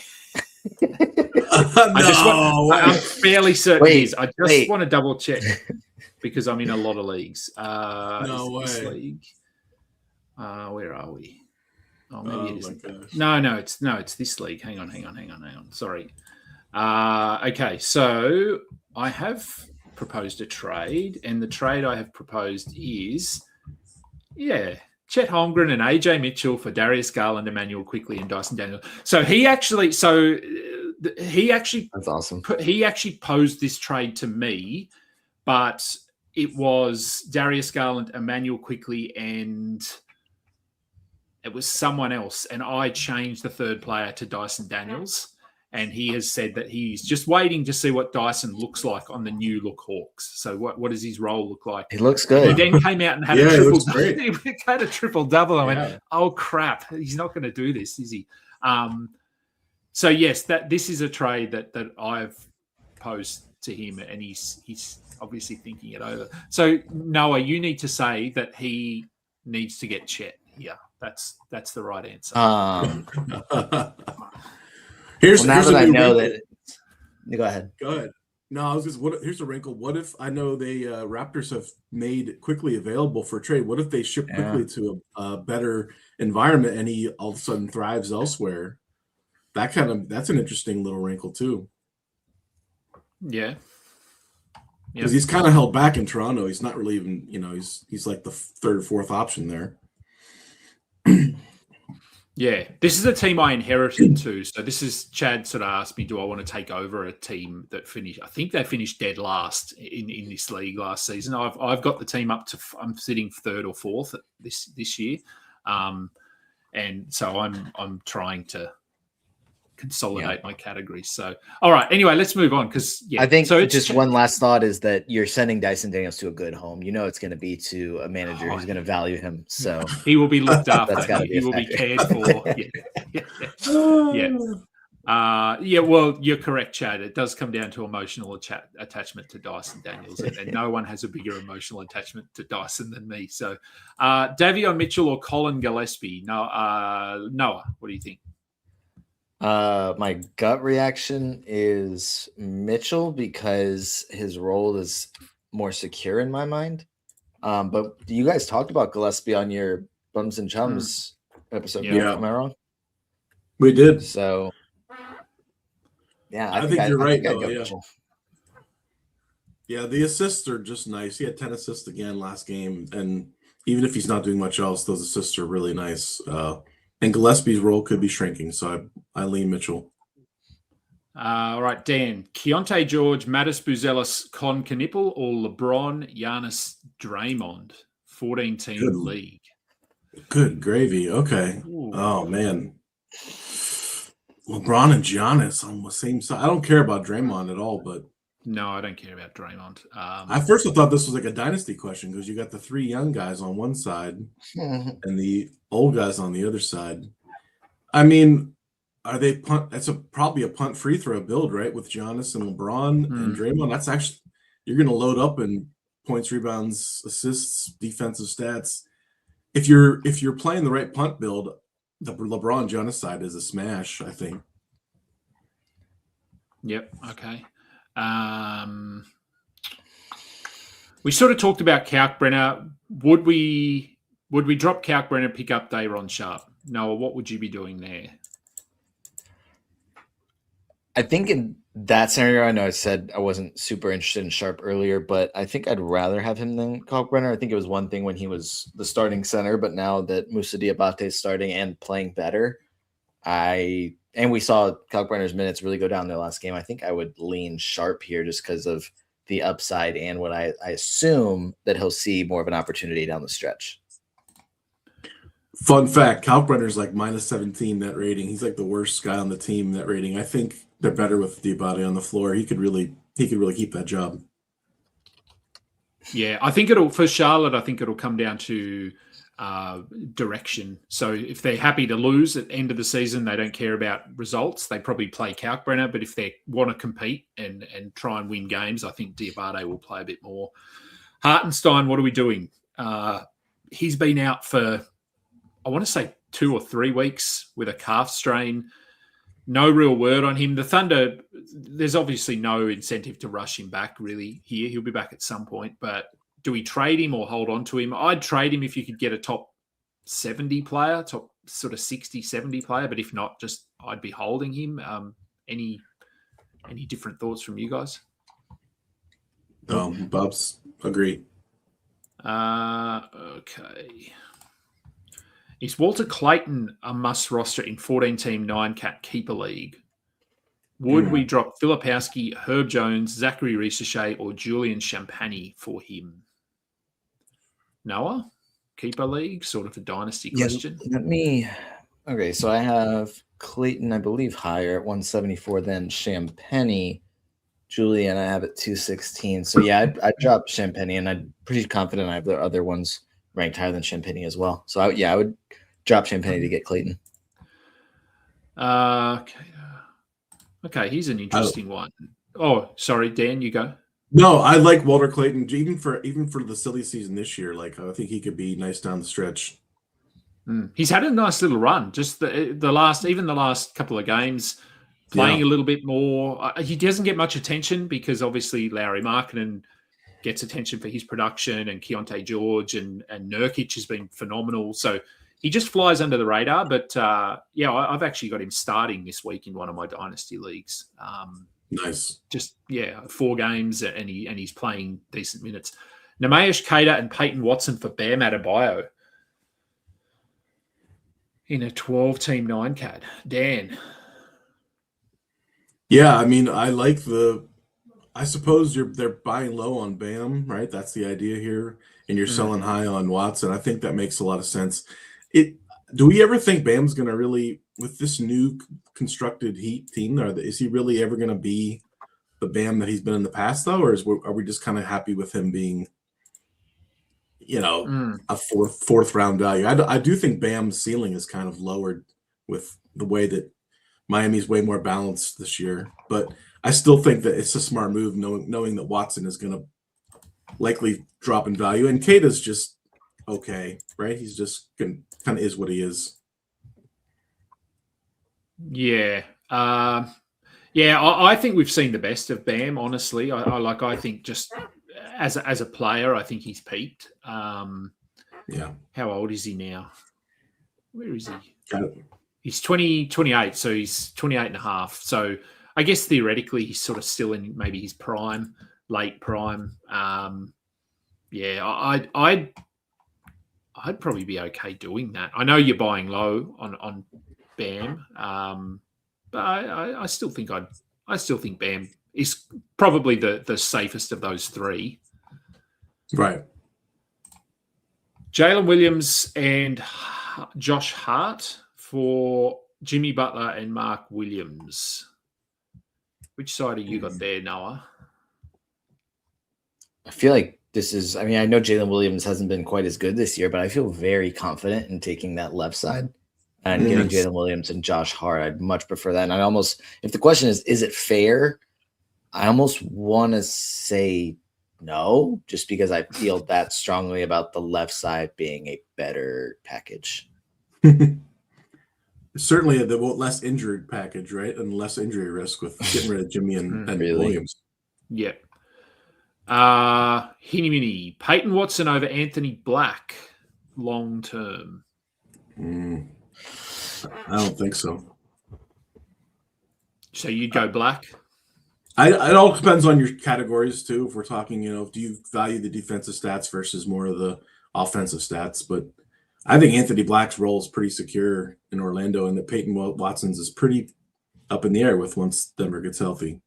B: I'm fairly certain it is. I just want to double check because I'm in a lot of leagues. This league. Where are we? Oh, maybe it isn't. No, it's this league. Hang on. Sorry. Okay, so I have proposed a trade, and the trade I have proposed is, Chet Holmgren and AJ Mitchell for Darius Garland, Emmanuel Quickley, and Dyson Daniels. So he actually
C: That's awesome.
B: He actually posed this trade to me, but it was Darius Garland, Emmanuel Quickley, and it was someone else, and I changed the third player to Dyson Daniels, and he has said that he's just waiting to see what Dyson looks like on the new look Hawks. So what does his role look like?
C: He looks good.
B: He then came out and had a triple double. I went, oh crap, he's not going to do this, is he? So yes, this is a trade that I've posed to him, and he's obviously thinking it over. So Noah, you need to say that he needs to get Chet. Yeah, that's the right answer.
C: Here's that I know that. Go ahead.
D: Go ahead. No, I was just. Here's a wrinkle. What if I know they Raptors have made Quickly available for trade? What if they ship Quickly to a better environment and he all of a sudden thrives elsewhere? That's an interesting little wrinkle too.
B: Yeah.
D: Because he's kind of held back in Toronto. He's not really even, he's like the third or fourth option there.
B: Yeah, this is a team I inherited too. So this is Chad sort of asked me, do I want to take over a team that finished? I think they finished dead last in this league last season. I've got the team up to, I'm sitting third or fourth this year, and so I'm trying to consolidate my categories. So, all right. Anyway, let's move on because
C: I think so. Just one last thought is that you're sending Dyson Daniels to a good home. It's going to be to a manager who's going to value him. So
B: he will be looked after. He will be cared for. Well, you're correct, Chad. It does come down to emotional attachment to Dyson Daniels, and no one has a bigger emotional attachment to Dyson than me. So, Davion Mitchell or Colin Gillespie? Noah, what do you think?
C: My gut reaction is Mitchell because his role is more secure in my mind. But you guys talked about Gillespie on your Bums and Chums episode.
D: Yeah.
C: Am I wrong?
D: We did.
C: So,
D: I think you're right. Yeah, the assists are just nice. He had 10 assists again last game, and even if he's not doing much else, those assists are really nice. And Gillespie's role could be shrinking, so I lean Mitchell.
B: All right, Dan. Keontae George, Mattis Buzelis, Con Knipple, or LeBron, Giannis, Draymond? 14-team league.
D: Good gravy. Okay. Ooh. Oh, man. LeBron and Giannis on the same side. I don't care about Draymond at all, but...
B: No, I don't care about Draymond.
D: At first I thought this was like a dynasty question because you got the three young guys on one side and the old guys on the other side. I mean, are they punt? That's probably a punt free throw build, right? With Giannis and LeBron and Draymond. That's actually, you're going to load up in points, rebounds, assists, defensive stats. If you're playing the right punt build, the LeBron Giannis side is a smash, I think.
B: Yep. Okay. We sort of talked about Kalkbrenner. Would we Would we drop Kalkbrenner and pick up Dayron Sharp? Noah, what would you be doing there?
C: I think in that scenario, I know I said I wasn't super interested in Sharp earlier, but I think I'd rather have him than Kalkbrenner. I think it was one thing when he was the starting center, but now that Moussa Diabate is starting and playing better, and we saw Kalkbrenner's minutes really go down their last game. I think I would lean Sharp here just because of the upside and what I assume that he'll see more of an opportunity down the stretch.
D: Fun fact, Kalkbrenner's like -17 net rating. He's like the worst guy on the team net rating. I think they're better with Diabate on the floor. He could really keep that job.
B: Yeah, I think for Charlotte, I think it'll come down to direction. So if they're happy to lose at the end of the season, they don't care about results, they probably play Kalkbrenner. But if they want to compete and try and win games, I think Diabate will play a bit more. Hartenstein, what are we doing? He's been out for, I want to say 2 or 3 weeks with a calf strain. No real word on him. The Thunder, there's obviously no incentive to rush him back really here. He'll be back at some point, but do we trade him or hold on to him? I'd trade him if you could get a top 70 player, top sort of 60, 70 player, but if not, just I'd be holding him. Any different thoughts from you guys?
D: No, Bubs, agree.
B: Okay. Is Walter Clayton a must roster in 14-team 9-cat keeper league? Would we drop Filipowski, Herb Jones, Zachary Risache, or Julian Champagny for him? Noah, keeper league, sort of a dynasty question.
C: Okay, so I have Clayton, I believe, higher at 174 than Champagny. Julian, I have at 216. So yeah, I'd drop Champagny, and I'm pretty confident I have the other ones ranked higher than Champagny as well. So I would drop Champagny to get Clayton.
B: Okay, here's an interesting one. Oh, sorry, Dan, you go.
D: No, I like Walter Clayton even for the silly season this year. Like I think he could be nice down the stretch.
B: He's had a nice little run. Just the last couple of games, playing a little bit more. He doesn't get much attention because obviously Lauri Markkanen gets attention for his production, and Keontae George and Nurkic has been phenomenal. So he just flies under the radar. But I've actually got him starting this week in one of my dynasty leagues.
D: Nice.
B: Just 4 games, and he's playing decent minutes. Nemeas Keita and Peyton Watson for Bam Adebayo in a 12-team 9-cat. Dan.
D: Yeah, I mean, I suppose they're buying low on Bam, right? That's the idea here, and you're selling high on Watson. I think that makes a lot of sense. Do we ever think Bam's going to really, with this new constructed Heat team, is he really ever going to be the Bam that he's been in the past, though, or are we just kind of happy with him being, a fourth round value? I do think Bam's ceiling is kind of lowered with the way that Miami's way more balanced this year, but I still think that it's a smart move, knowing that Watson is going to likely drop in value, and Keita's just okay, right? He's just kind of is what he is.
B: Yeah. I think we've seen the best of Bam, honestly. I think just as a player, I think he's peaked. How old is he now? Where is he? He's 28, so he's 28 and a half. So I guess theoretically he's sort of still in maybe his prime, late prime. I'd probably be okay doing that. I know you're buying low on Bam, but I still think Bam is probably the safest of those 3.
D: Right.
B: Jalen Williams and Josh Hart for Jimmy Butler and Mark Williams. Which side have you got there, Noah?
C: I feel like I know Jalen Williams hasn't been quite as good this year, but I feel very confident in taking that left side and getting Jalen Williams and Josh Hart. I'd much prefer that. And if the question is it fair? I almost want to say no, just because I feel that strongly about the left side being a better package.
D: Certainly the less injured package, right? And less injury risk with getting rid of Jimmy and Williams.
B: Yeah. Hinny Peyton Watson over Anthony Black. long term?
D: I don't think so.
B: So you'd go Black?
D: It all depends on your categories too. If we're talking, do you value the defensive stats versus more of the offensive stats? But I think Anthony Black's role is pretty secure in Orlando, and that Peyton Watson's is pretty up in the air with once Denver gets healthy.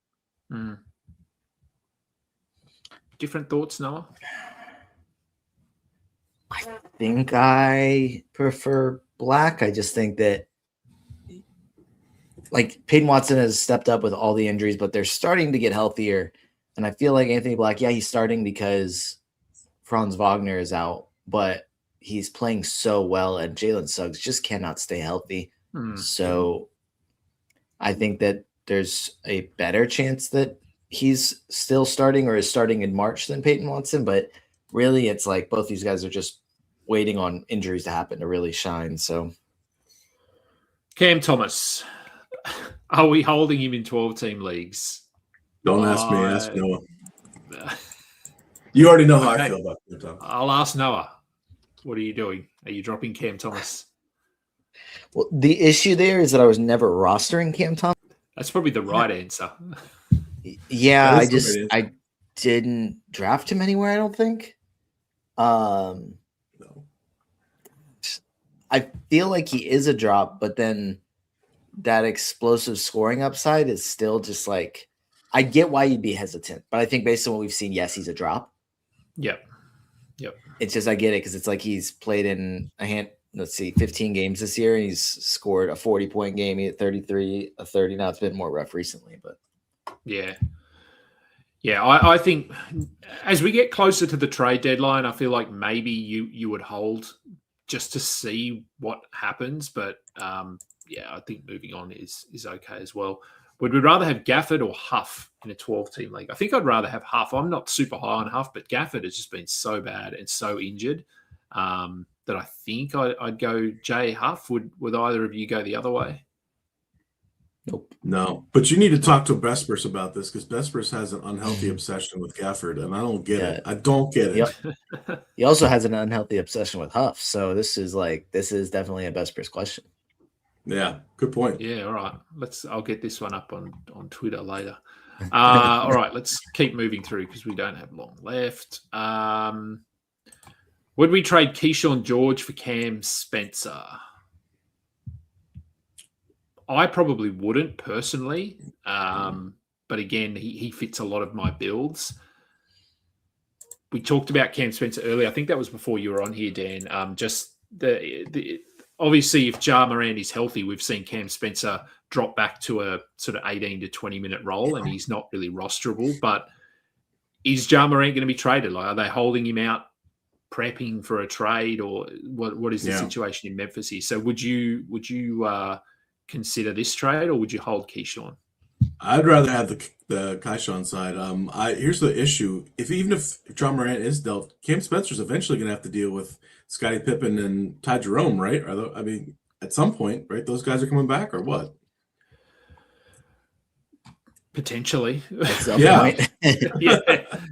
B: Different thoughts, Noah?
C: I think I prefer Black. I just think that Peyton Watson has stepped up with all the injuries, but they're starting to get healthier. And I feel like Anthony Black, he's starting because Franz Wagner is out, but he's playing so well, and Jalen Suggs just cannot stay healthy. So I think that there's a better chance that he's still starting or is starting in March than Peyton Watson. But really, it's like both these guys are just waiting on injuries to happen to really shine. So
B: Cam Thomas, are we holding him in 12-team leagues?
D: Don't ask me. Ask Noah. You already know how I feel about Cam Thomas.
B: I'll ask Noah. What are you doing? Are you dropping Cam Thomas?
C: Well, the issue there is that I was never rostering Cam Thomas.
B: That's probably the right answer.
C: Yeah, I didn't draft him anywhere, I don't think.
D: No.
C: I feel like he is a drop, but then that explosive scoring upside is still just like, I get why you'd be hesitant, but I think based on what we've seen, yes, he's a drop.
B: Yep.
C: It's just, I get it because it's like he's played in 15 games this year, and he's scored a 40-point game. He had 33, a 30. Now it's been more rough recently, but
B: yeah. I think as we get closer to the trade deadline, I feel like maybe you would hold just to see what happens. But I think moving on is okay as well. Would we rather have Gafford or Huff in a 12-team league? I think I'd rather have Huff. I'm not super high on Huff, but Gafford has just been so bad and so injured that I think I'd go Jay Huff. Would either of you go the other way?
C: nope.
D: No, but you need to talk to Bespers about this because Bespers has an unhealthy obsession with Gafford, and I don't get it. I don't get it.
C: Yep. He also has an unhealthy obsession with Huff. So this is definitely a Bespers question.
D: Yeah, good point.
B: Yeah, all right. I'll get this one up on Twitter later. All right, let's keep moving through because we don't have long left. Would we trade Keyshawn George for Cam Spencer? I probably wouldn't personally, but again, he fits a lot of my builds. We talked about Cam Spencer earlier. I think that was before you were on here, Dan. Just the obviously, if Ja Morant is healthy, we've seen Cam Spencer drop back to a sort of 18 to 20-minute role, and he's not really rosterable. But is Ja Morant going to be traded? Like, are they holding him out, prepping for a trade, or what is the situation in Memphis here? So would you consider this trade, or would you hold Keyshawn?
D: I'd rather have the Keyshawn side. Here's the issue: even if Ja Morant is dealt, Cam Spencer's eventually going to have to deal with Scottie Pippen and Ty Jerome, right? At some point, right? Those guys are coming back, or what?
B: Potentially.
D: Yeah.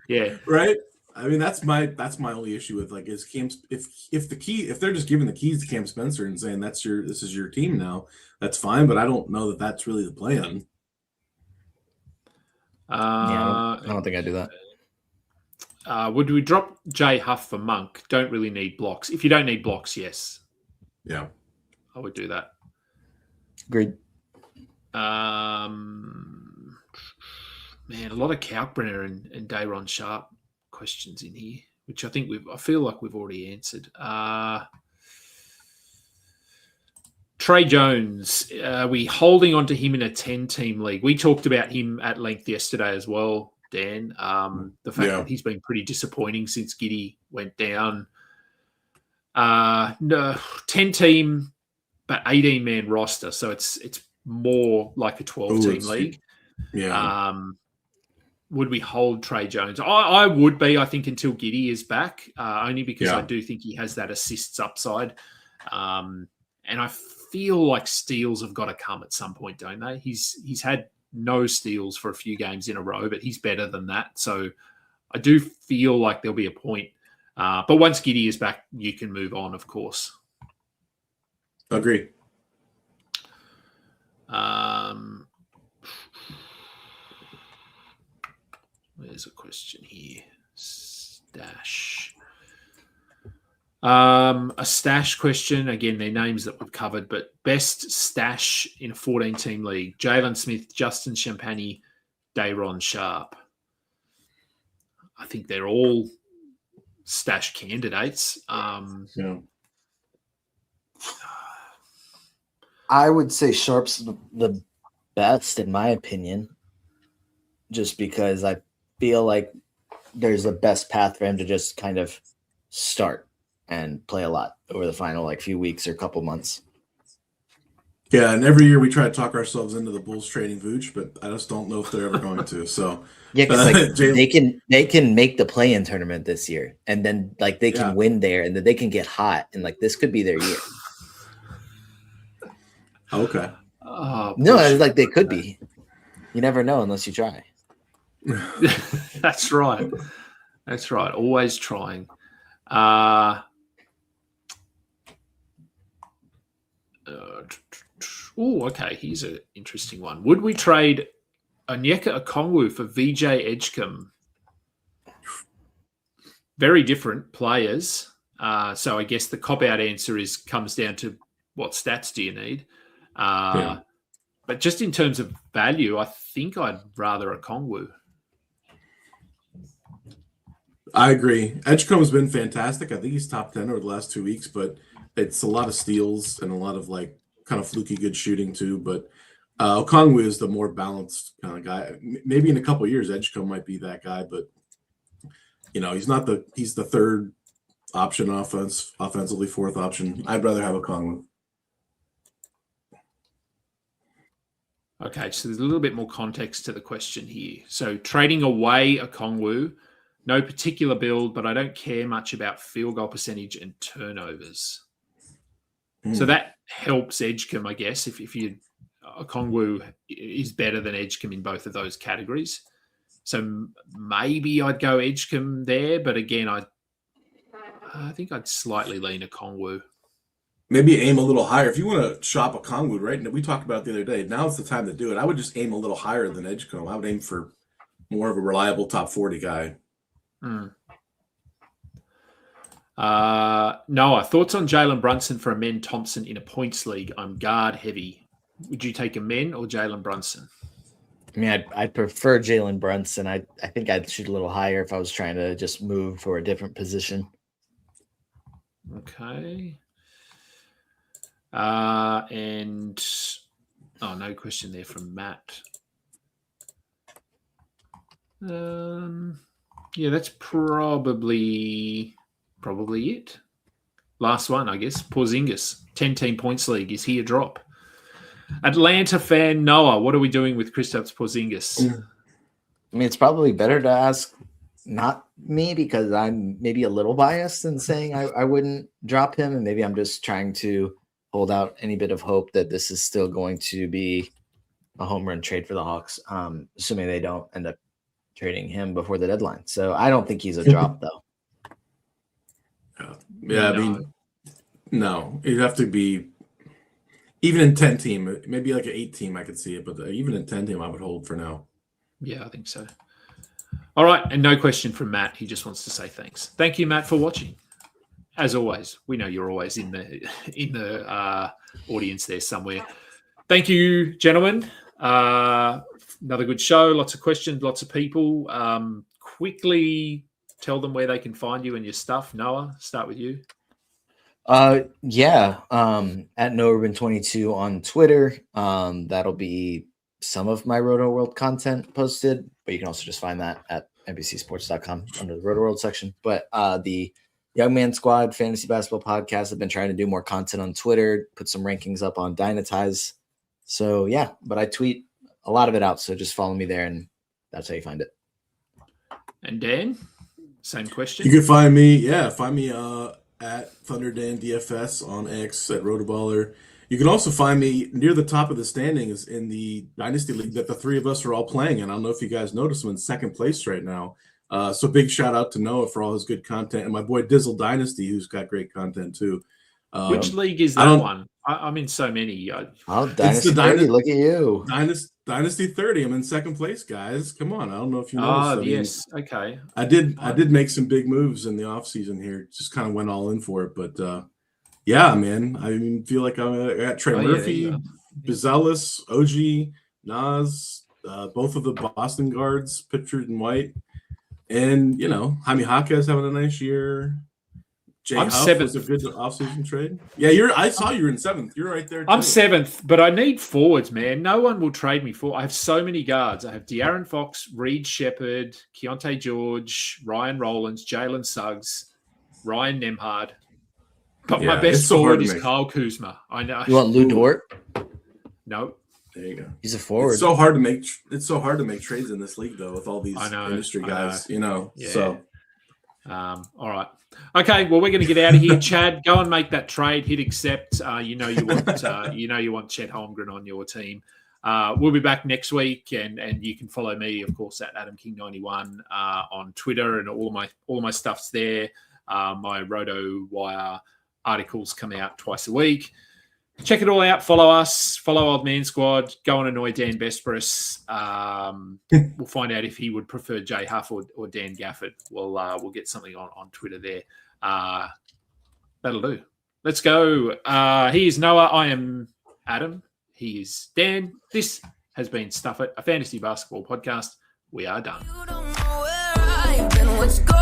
B: Yeah.
D: Right. That's my only issue with is Cam. If they're just giving the keys to Cam Spencer and saying this is your team now, that's fine. But I don't know that that's really the plan.
C: I don't think I do that.
B: Would we drop Jay Huff for Monk? Don't really need blocks. If you don't need blocks, yes.
D: Yeah.
B: I would do that.
C: Agreed.
B: Man, a lot of Kalkbrenner and Dayron Sharp questions in here, which I feel like we've already answered. Trey Jones, are we holding on to him in a 10-team league? We talked about him at length yesterday as well, Dan. The fact that he's been pretty disappointing since Giddey went down. No, 10-team, but 18-man roster, so it's more like a 12-team league.
D: Yeah.
B: Would we hold Trey Jones? I would be, I think, until Giddey is back, only because I do think he has that assists upside. And I feel like steals have got to come at some point, don't they? He's had no steals for a few games in a row, but he's better than that. So I do feel like there'll be a point. But once Giddy is back, you can move on, of course.
D: Agree.
B: There's a question here. Stash. A stash question. Again, they're names that we've covered, but best stash in a 14-team league. Jalen Smith, Justin Champagny, Dayron Sharp. I think they're all stash candidates.
D: Yeah.
C: I would say Sharp's the best, in my opinion, just because I feel like there's a best path for him to just kind of start and play a lot over the final few weeks or couple months.
D: Yeah, and every year we try to talk ourselves into the Bulls trading Vooch, but I just don't know if they're ever going to. So
C: yeah, because they can make the play-in tournament this year, and then they can win there, and then they can get hot, and this could be their year.
D: Okay.
C: No, they could be. You never know unless you try.
B: That's right. That's right. Always trying. Okay. Here's an interesting one. Would we trade Onyeka Okongwu for VJ Edgecombe? Very different players. So I guess the cop-out answer comes down to what stats do you need? But just in terms of value, I think I'd rather Okongwu.
D: I agree. Edgecombe's been fantastic. I think he's top 10 over the last 2 weeks, but it's a lot of steals and a lot of kind of fluky good shooting too. But Okongwu is the more balanced kind of guy. Maybe in a couple of years, Edgecombe might be that guy, but he's the third option offensively, fourth option. I'd rather have Okongwu.
B: Okay, so there's a little bit more context to the question here. So trading away Okongwu, no particular build, but I don't care much about field goal percentage and turnovers. So that helps Edgecombe, I guess, if Okongwu is better than Edgecombe in both of those categories. So maybe I'd go Edgecombe there, but again, I think I'd slightly lean Okongwu.
D: Maybe aim a little higher. If you want to shop Okongwu, right? We talked about it the other day. Now's the time to do it. I would just aim a little higher than Edgecombe. I would aim for more of a reliable top 40 guy.
B: Noah, thoughts on Jalen Brunson for Amen Thompson in a points league? I'm guard heavy. Would you take Amen or Jalen Brunson?
C: I mean, I'd prefer Jalen Brunson. I think I'd shoot a little higher if I was trying to just move for a different position.
B: Okay. No question there from Matt. Yeah, that's probably it. Last one, I guess. Porzingis, 10-team points league. Is he a drop? Atlanta fan Noah, what are we doing with Kristaps Porzingis?
C: I mean, it's probably better to ask not me because I'm maybe a little biased in saying I wouldn't drop him, and maybe I'm just trying to hold out any bit of hope that this is still going to be a home run trade for the Hawks, assuming they don't end up trading him before the deadline. So I don't think he's a drop, though.
D: Yeah, I mean, no. It'd have to be even in 10-team, maybe like an 8-team, I could see it, but even in 10-team, I would hold for now.
B: Yeah, I think so. All right, and no question from Matt. He just wants to say thanks. Thank you, Matt, for watching. As always, we know you're always in the audience there somewhere. Thank you, gentlemen. Another good show. Lots of questions, lots of people. Quickly tell them where they can find you and your stuff. Noah, start with you.
C: At NoUrban22 on Twitter. That'll be some of my Roto World content posted, but you can also just find that at NBCsports.com under the Roto World section. But the Young Man Squad Fantasy Basketball Podcast, I've been trying to do more content on Twitter, put some rankings up on Dynatize. So yeah, but I tweet a lot of it out, so just follow me there, and that's how you find it.
B: And Dan, same question.
D: You can find me at ThunderDan DFS on X at Rotoballer. You can also find me near the top of the standings in the Dynasty League that the three of us are all playing in. I don't know if you guys noticed, I'm in second place right now. So big shout out to Noah for all his good content, and my boy Dizzle Dynasty, who's got great content too.
B: Which league is that one? I'm in so many.
C: Dynasty 30, look at you.
D: Dynasty 30. I'm in second place, guys. Come on. I don't know if you know.
B: Yes. Okay.
D: I did make some big moves in the offseason here. Just kind of went all in for it. But yeah, man. I feel like I got Trey Murphy, Bizelis, OG, Nas, both of the Boston guards, pictured in white. And, Jaime Jaquez having a nice year.
B: I'm seventh.
D: Was a good offseason trade. Yeah, I saw you were in seventh. You're right there, too.
B: I'm seventh, but I need forwards, man. No one will trade me for. I have so many guards. I have De'Aaron Fox, Reed Shepherd, Keontae George, Ryan Rollins, Jalen Suggs, Ryan Nemhard. But my best forward is Kyle Kuzma. I know.
C: You want Lou Dort?
B: No.
D: There you go.
C: He's a forward.
D: It's so hard to make trades in this league, though, with all these industry guys. Yeah. So.
B: All right. Okay. Well, we're going to get out of here. Chad, go and make that trade. Hit accept. You want Chet Holmgren on your team. We'll be back next week, and you can follow me, of course, at AdamKing91 on Twitter, and all my stuff's there. My RotoWire articles come out twice a week. Check it all out. Follow us. Follow Old Man Squad. Go and annoy Dan Besperis. We'll find out if he would prefer Jay Huff or Dan Gafford. We'll get something on Twitter there. That'll do. Let's go. He is Noah. I am Adam. He is Dan. This has been Stuff It, a fantasy basketball podcast. We are done.
A: You don't know where I've been, what's going